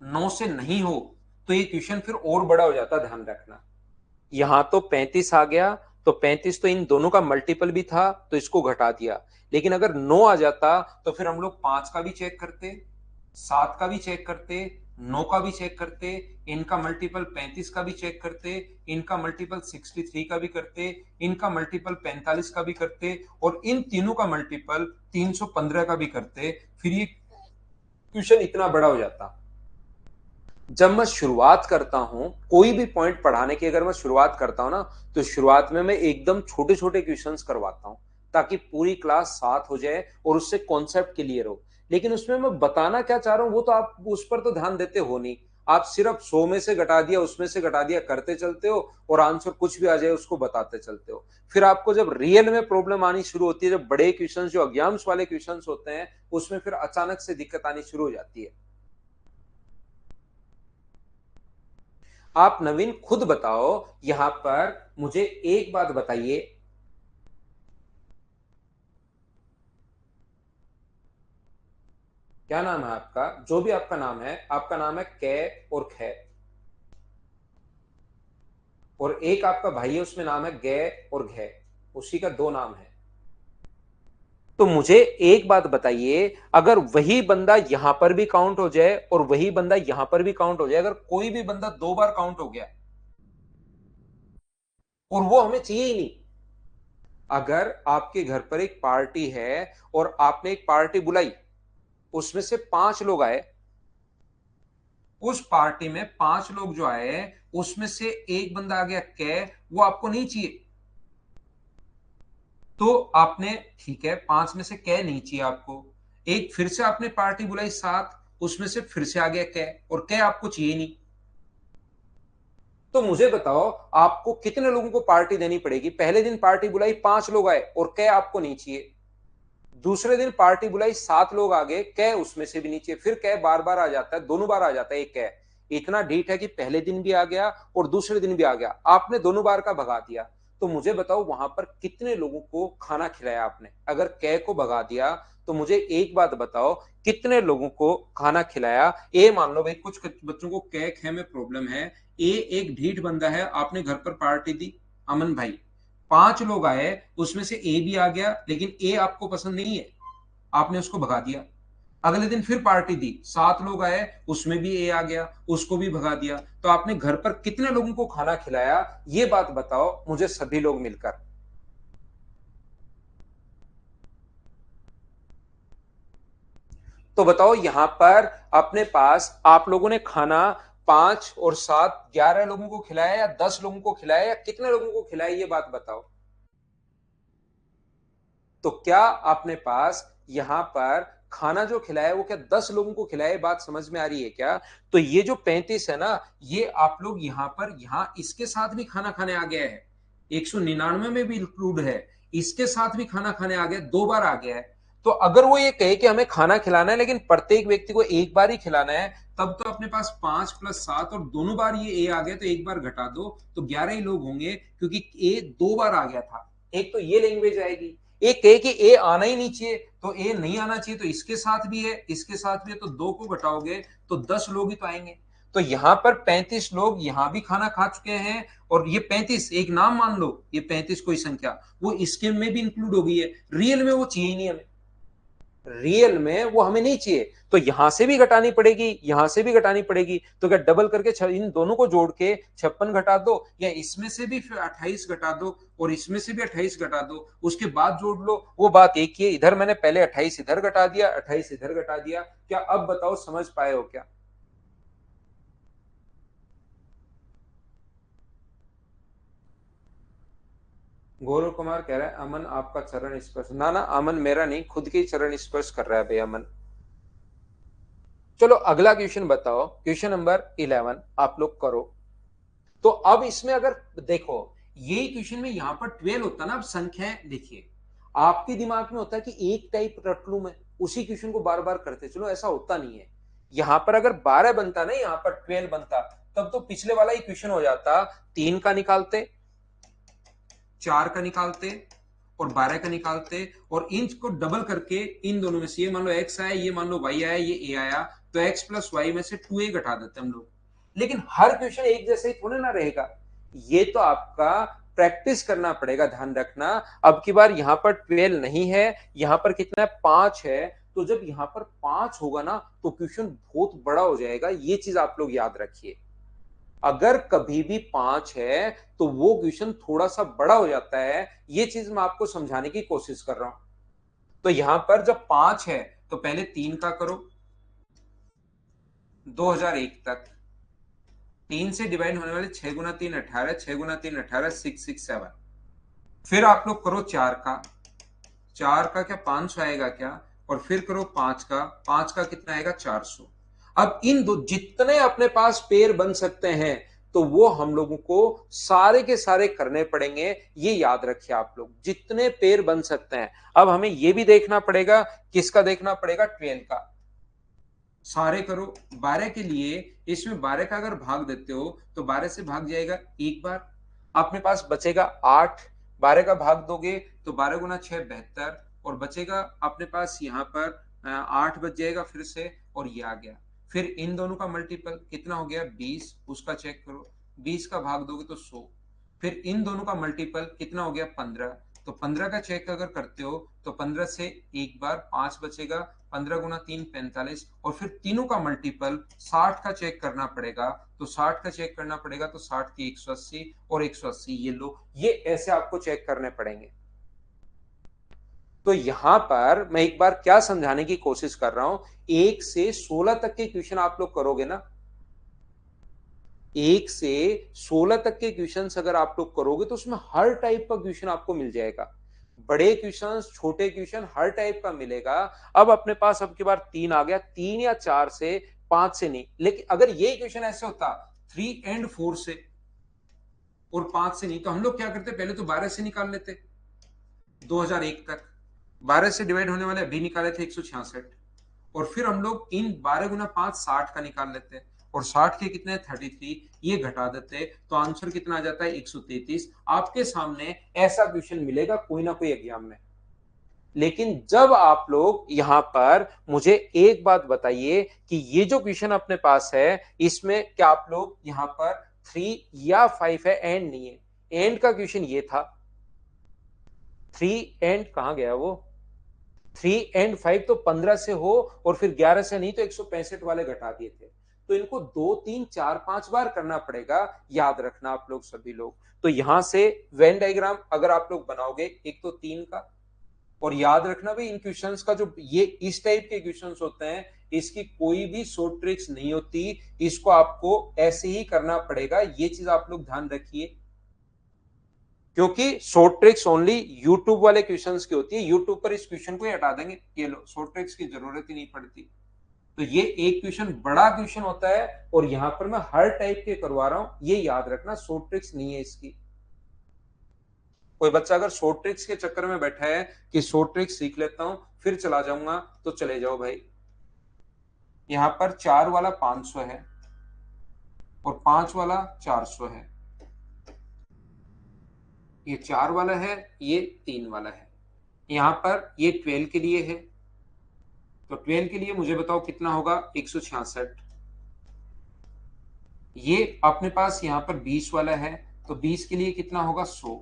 9 से नहीं हो, तो ये क्वेश्चन फिर और बड़ा हो जाता, ध्यान रखना। यहां तो 35 आ गया, तो 35 तो इन दोनों का मल्टीपल भी था तो इसको घटा दिया। लेकिन अगर 9 आ जाता तो फिर हम लोग 5 का भी चेक करते, 7 का भी चेक करते, 9 का भी चेक करते, इनका मल्टीपल 35 का भी चेक करते, इनका मल्टीपल 63 का भी करते, इनका मल्टीपल 45 का भी करते और इन तीनों का मल्टीपल 315 का भी करते। फिर ये क्वेश्चन इतना बड़ा हो जाता। जब मैं शुरुआत करता हूं कोई भी पॉइंट पढ़ाने की, अगर मैं शुरुआत करता हूं ना, तो शुरुआत में मैं एकदम छोटे छोटे क्वेश्चंस करवाता हूं ताकि पूरी क्लास साथ हो जाए और उससे कॉन्सेप्ट क्लियर हो। लेकिन उसमें मैं बताना क्या चाह रहा हूं वो तो आप उस पर तो ध्यान देते हो नहीं। आप सिर्फ 100 में से घटा दिया, उसमें से घटा दिया करते चलते हो और आंसर कुछ भी आ जाए उसको बताते चलते हो। फिर आपको जब रियल में प्रॉब्लम आनी शुरू होती है, जब बड़े क्वेश्चंस जो एग्जाम्स वाले क्वेश्चंस होते हैं, उसमें फिर अचानक से दिक्कत आनी शुरू हो जाती है। आप नवीन खुद बताओ, यहां पर मुझे एक बात बताइए, क्या नाम है आपका? जो भी आपका नाम है, आपका नाम है कै और खे, और एक आपका भाई है उसमें नाम है गे और घे, उसी का दो नाम है। तो मुझे एक बात बताइए, अगर वही बंदा यहां पर भी काउंट हो जाए और वही बंदा यहां पर भी काउंट हो जाए, अगर कोई भी बंदा दो बार काउंट हो गया और वो हमें चाहिए ही नहीं। अगर आपके घर पर एक पार्टी है और आपने एक पार्टी बुलाई, उसमें से 5 लोग आए, उस पार्टी में 5 लोग जो आए उसमें से एक बंदा आ गया कै, वो आपको नहीं चाहिए। तो आपने, ठीक है, 5 में से कै नहीं चाहिए आपको, एक फिर से आपने पार्टी बुलाई 7, उसमें से फिर से आ गया कै और कै आपको चाहिए नहीं। तो मुझे बताओ आपको कितने लोगों को पार्टी देनी पड़ेगी? पहले दिन पार्टी बुलाई 5 लोग आए और कै आपको नहीं चाहिए, दूसरे दिन पार्टी बुलाई 7 लोग आ गए, कै उसमें से भी नीचे, फिर कै बार बार आ जाता है, दोनों बार आ जाता है एक कै। इतना ढीठ है कि पहले दिन भी आ गया और दूसरे दिन भी आ गया, आपने दोनों बार का भगा दिया। तो मुझे बताओ वहां पर कितने लोगों को खाना खिलाया आपने। अगर कै को भगा दिया तो मुझे एक बात बताओ, कितने लोगों को खाना खिलाया। ए मान लो भाई कुछ बच्चों को कै खे में प्रॉब्लम है, ए एक ढीठ बंदा है, आपने घर पर पार्टी दी, अमन भाई 5 लोग आए, उसमें से ए भी आ गया, लेकिन ए आपको पसंद नहीं है, आपने उसको भगा दिया। अगले दिन फिर पार्टी दी, 7 लोग आए, उसमें भी ए आ गया, उसको भी भगा दिया। तो आपने घर पर कितने लोगों को खाना खिलाया, ये बात बताओ मुझे सभी लोग मिलकर। तो बताओ यहां पर अपने पास आप लोगों ने खाना 5 और 7 11 लोगों को खिलाया, या 10 लोगों को खिलाया, या कितने लोगों को खिलाया, ये बात बताओ। तो क्या आपने पास यहां पर खाना जो खिलाया वो क्या 10 लोगों को खिलाया, बात समझ में आ रही है क्या। तो ये जो 35 है ना, ये आप लोग यहां पर इसके साथ भी खाना खाने आ गया है, 199 में भी इंक्लूड है, इसके साथ भी खाना खाने आ गया, 2 बार आ गया है। तो अगर वो ये कहे कि हमें खाना खिलाना है लेकिन प्रत्येक व्यक्ति को एक बार ही खिलाना है, तब तो अपने पास 5 + 7 और दोनों बार ये ए आ गया, तो एक बार घटा दो तो 11 ही लोग होंगे, क्योंकि ए 2 बार आ गया था। एक तो ये लैंग्वेज आएगी। एक कहे कि ए आना ही नहीं चाहिए, तो ए नहीं आना चाहिए, तो इसके साथ भी है, इसके साथ भी है, तो 2 को घटाओगे तो 10 लोग ही तो आएंगे। तो यहां पर 35 लोग यहां भी खाना खा चुके हैं, और ये 35 एक नाम मान लो, ये 35 कोई संख्या वो इसके में भी इंक्लूड हो गई है। रियल में वो चाहिए ही नहीं हमें, रियल में वो हमें नहीं चाहिए, तो यहां से भी घटानी पड़ेगी, यहां से भी घटानी पड़ेगी। तो क्या डबल करके इन दोनों को जोड़ के 56 घटा दो, या इसमें से भी फिर 28 घटा दो, और इसमें से भी 28 घटा दो, उसके बाद जोड़ लो। वो बात एक ही है, इधर मैंने पहले 28 इधर घटा दिया, 28 इधर घटा दिया। क्या अब बताओ समझ पाए हो क्या। गौरव कुमार कह रहा है अमन आपका चरण स्पर्श, ना ना अमन मेरा नहीं, खुद के ही चरण स्पर्श कर रहा है भाई अमन। चलो अगला क्वेश्चन बताओ, क्वेश्चन नंबर 11 आप लोग करो। तो अब इसमें अगर देखो, यही क्वेश्चन में यहां पर 12 होता ना, अब संख्याएं देखिए, आपके दिमाग में होता है कि एक टाइप रट लू मैं, उसी क्वेश्चन को बार बार करते चलो, ऐसा होता नहीं है। यहां पर अगर 12 बनता ना, यहां पर 12 बनता, तब तो पिछले वाला ही क्वेश्चन हो जाता, 3 का निकालते, 4 का निकालते, और 12 का निकालते, और इन को डबल करके इन दोनों में से, ये मान लो x आया, ये मान लो y आया, ये a आया, तो x + y में से 2a घटा देते हम लोग। लेकिन हर क्वेश्चन एक जैसे ही थोड़े ना रहेगा, ये तो आपका प्रैक्टिस करना पड़ेगा, ध्यान रखना। अब की बार यहां पर 12 नहीं है, यहां पर कितना है 5 है। तो जब यहां पर 5 होगा ना, तो क्वेश्चन बहुत बड़ा हो जाएगा, ये चीज आप लोग याद रखिए। अगर कभी भी 5 है तो वो क्वेश्चन थोड़ा सा बड़ा हो जाता है, ये चीज मैं आपको समझाने की कोशिश कर रहा हूं। तो यहां पर जब 5 है तो पहले 3 का करो, 2001 तक, 3 से डिवाइड होने वाले 6 × 3 18, 6 × 3 18, 667। फिर आप लोग करो 4 का, 4 का क्या 500 आएगा क्या, और फिर करो 5 का, 5 का कितना आएगा 400। अब इन दो जितने अपने पास पेड़ बन सकते हैं, तो वो हम लोगों को सारे के सारे करने पड़ेंगे। ये याद रखिए आप लोग, जितने पेड़ बन सकते हैं। अब हमें ये भी देखना पड़ेगा, किसका देखना पड़ेगा, 12 का। सारे करो 12 के लिए, इसमें 12 का अगर भाग देते हो तो 12 से भाग जाएगा एक बार, अपने पास बचेगा 8। 12 का भाग दोगे तो 12 × 6 72, और बचेगा अपने पास यहाँ पर 8 बच जाएगा फिर से, और ये आ गया। फिर इन दोनों का मल्टीपल कितना हो गया 20, उसका चेक करो, 20 का भाग दोगे तो 100। फिर इन दोनों का मल्टीपल कितना हो गया 15, तो 15 का चेक अगर करते हो तो 15 से एक बार 5 बचेगा, 15 × 3 45, और फिर तीनों का मल्टीपल 60 का चेक करना पड़ेगा, तो 60 का चेक करना पड़ेगा, तो 60 की 180, और 180 ये लो, ये ऐसे आपको चेक करने पड़ेंगे। तो यहां पर मैं एक बार क्या समझाने की कोशिश कर रहा हूं, 1 से 16 तक के क्वेश्चन आप लोग करोगे ना, 1 से 16 तक के क्वेश्चन अगर आप लोग करोगे तो उसमें हर टाइप का क्वेश्चन आपको मिल जाएगा, बड़े क्वेश्चन छोटे क्वेश्चन हर टाइप का मिलेगा। अब अपने पास अब की बार 3 आ गया, 3 या 4 से, 5 से नहीं। लेकिन अगर ये क्वेश्चन ऐसे होता 3 और 4 से और 5 से नहीं, तो हम लोग क्या करते, पहले तो 12 से निकाल लेते 2001 तक, 12 से डिवाइड होने वाले अभी निकाले थे 166, और फिर हम लोग इन 12 × 5 60 का निकाल लेते हैं, और 60 के कितने 33, ये घटा देते तो आंसर कितना आ जाता है 133। आपके सामने ऐसा क्वेश्चन मिलेगा कोई ना कोई एग्जाम में। लेकिन जब आप लोग यहां पर मुझे एक बात बताइए कि ये जो क्वेश्चन अपने पास है इसमें क्या आप लोग यहां पर 3 या 5 है, एंड नहीं है। एंड का क्वेश्चन ये था, 3 एंड कहां गया वो, 3 एंड 5 तो 15 से हो और फिर 11 से नहीं तो 165 वाले घटा दिए थे। तो इनको 2 3 4 5 बार करना पड़ेगा, याद रखना आप लोग सभी लोग। तो यहां से वेन डायग्राम अगर आप लोग बनाओगे, एक तो 3 का, और याद रखना भाई इन क्वेश्चंस का जो ये इस टाइप के क्वेश्चंस होते हैं इसकी कोई भी शॉर्ट ट्रिक्स नहीं होती, इसको आपको ऐसे ही करना पड़ेगा, ये चीज आप लोग ध्यान रखिए। क्योंकि शॉर्ट ट्रिक्स ओनली यूट्यूब वाले क्वेश्चंस की होती है, यूट्यूब पर इस क्वेश्चन को ही हटा देंगे, ये लो शॉर्ट ट्रिक्स की जरूरत ही नहीं पड़ती। तो ये एक क्वेश्चन बड़ा क्वेश्चन होता है और यहां पर मैं हर टाइप के करवा रहा हूं, ये याद रखना, शॉर्ट ट्रिक्स नहीं है इसकी। कोई बच्चा अगर शॉर्ट ट्रिक्स के चक्कर में बैठा है कि शॉर्ट ट्रिक्स सीख लेता हूं फिर चला जाऊंगा, तो चले जाओ भाई। यहां पर 4 वाला 500 है और 5 वाला 400 है, ये 4 वाला है, ये 3 वाला है। यहां पर ये 12 के लिए है, तो 12 के लिए मुझे बताओ कितना होगा 166। ये अपने पास यहां पर 20 वाला है, तो 20 के लिए कितना होगा 100।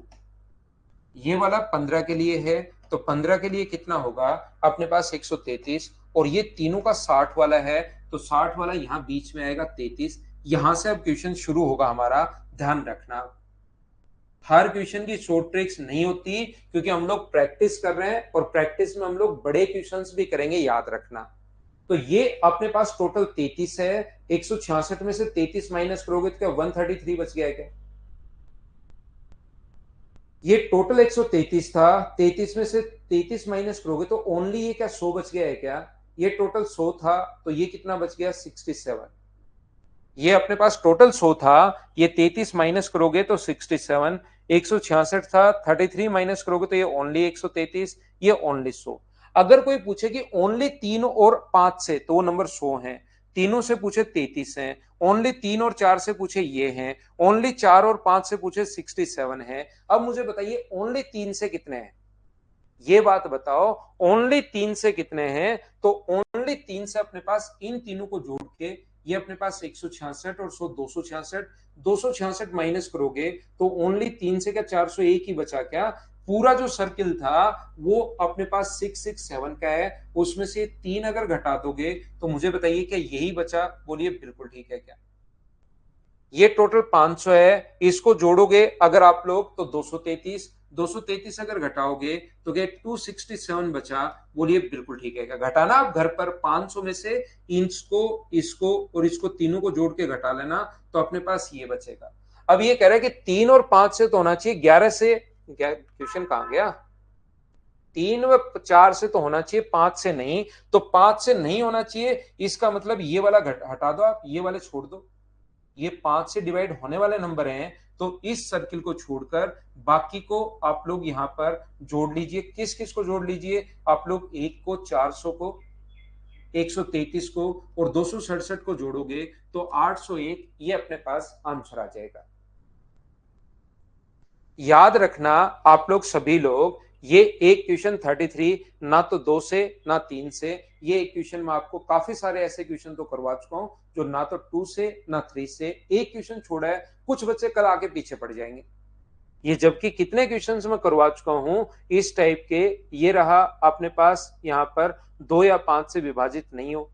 ये वाला 15 के लिए है, तो 15 के लिए कितना होगा अपने पास 133। और ये तीनों का 60 वाला है, तो 60 वाला यहां बीच में आएगा 33। यहां से अब क्वेश्चन शुरू होगा हमारा, ध्यान रखना। हर क्वेश्चन की शॉर्ट ट्रिक्स नहीं होती, क्योंकि हम लोग प्रैक्टिस कर रहे हैं और प्रैक्टिस में हम लोग बड़े क्वेश्चंस भी करेंगे, याद रखना। तो ये अपने पास टोटल 33 है, 166 में से 33 माइनस करोगे तो क्या 133 बच गया है क्या? ये टोटल 133 था, 33 में से 33 माइनस करोगे तो ओनली ये क्या 100 बच गया है क्या? ये टोटल 100 था, तो ये कितना बच गया 67। ये अपने पास टोटल 100 था, ये 33 माइनस करोगे तो 67। 166 था, 33 माइनस करोगे तो ये ओनली 133, ये ओनली 100। अगर कोई पूछे कि ओनली 3 और 5 से, तो वो नंबर 100 है। तीनों से पूछे 33 है, ओनली 3 और 4 से पूछे ये हैं, ओनली 4 और 5 से पूछे 67 है। अब मुझे बताइए ओनली 3 से कितने हैं, ये बात बताओ। ओनली 3 से कितने हैं? तो ओनली 3 से अपने पास इन तीनों को जोड़ के ये अपने पास 166 और 100 266। 266 माइनस करोगे तो ओनली 3 से क्या 401 ही बचा क्या? पूरा जो सर्किल था वो अपने पास 667 का है, उसमें से 3 अगर घटा दोगे तो मुझे बताइए क्या यही बचा? बोलिए बिल्कुल ठीक है क्या? ये टोटल 500 है, इसको जोड़ोगे अगर आप लोग तो 233। 233 अगर घटाओगे तो क्या 267 बचा? बोलिए बिल्कुल ठीक है क्या? घटाना आप घर पर 500 में से इसको इसको और इसको तीनों को जोड़ के घटा लेना, तो अपने पास ये बचेगा। अब ये कह रहा है कि 3 और 5 से तो होना चाहिए, 11 से क्वेश्चन कहां गया? 3 व 4 से तो होना चाहिए, 5 से नहीं। तो 5 से नहीं होना चाहिए, इसका मतलब ये वाला हटा दो, आप ये वाले छोड़ दो। ये 5 से डिवाइड होने वाले नंबर हैं, तो इस सर्किल को छोड़कर बाकी को आप लोग यहां पर जोड़ लीजिए। किस किस को जोड़ लीजिए आप लोग? 1 को, 400 को, 133 को और 267 को जोड़ोगे तो 801, ये अपने पास आंसर आ जाएगा। याद रखना आप लोग सभी लोग, ये एक क्वेश्चन 33 ना तो 2 से ना 3 से, ये एक क्वेश्चन में आपको काफी सारे ऐसे क्वेश्चन तो करवा चुका हूं जो ना तो 2 से ना 3 से, एक क्वेश्चन छोड़ा है। कुछ बच्चे कल आके पीछे पड़ जाएंगे, ये जबकि कितने क्वेश्चन मैं करवा चुका हूं इस टाइप के। ये रहा अपने पास यहां पर 2 या 5 से विभाजित नहीं हो,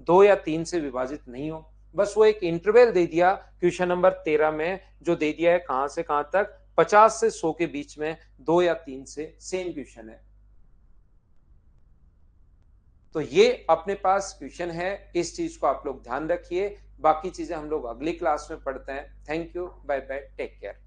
2 या 3 से विभाजित नहीं हो, बस वो एक इंटरवल दे दिया क्वेश्चन नंबर 13 में, जो दे दिया है कहां से कहां तक, 50 से 100 के बीच में, 2 या 3 से, सेम क्वेश्चन है। तो ये अपने पास क्वेश्चन है, इस चीज को आप लोग ध्यान रखिए। बाकी चीजें हम लोग अगली क्लास में पढ़ते हैं। Thank you, bye bye, take care.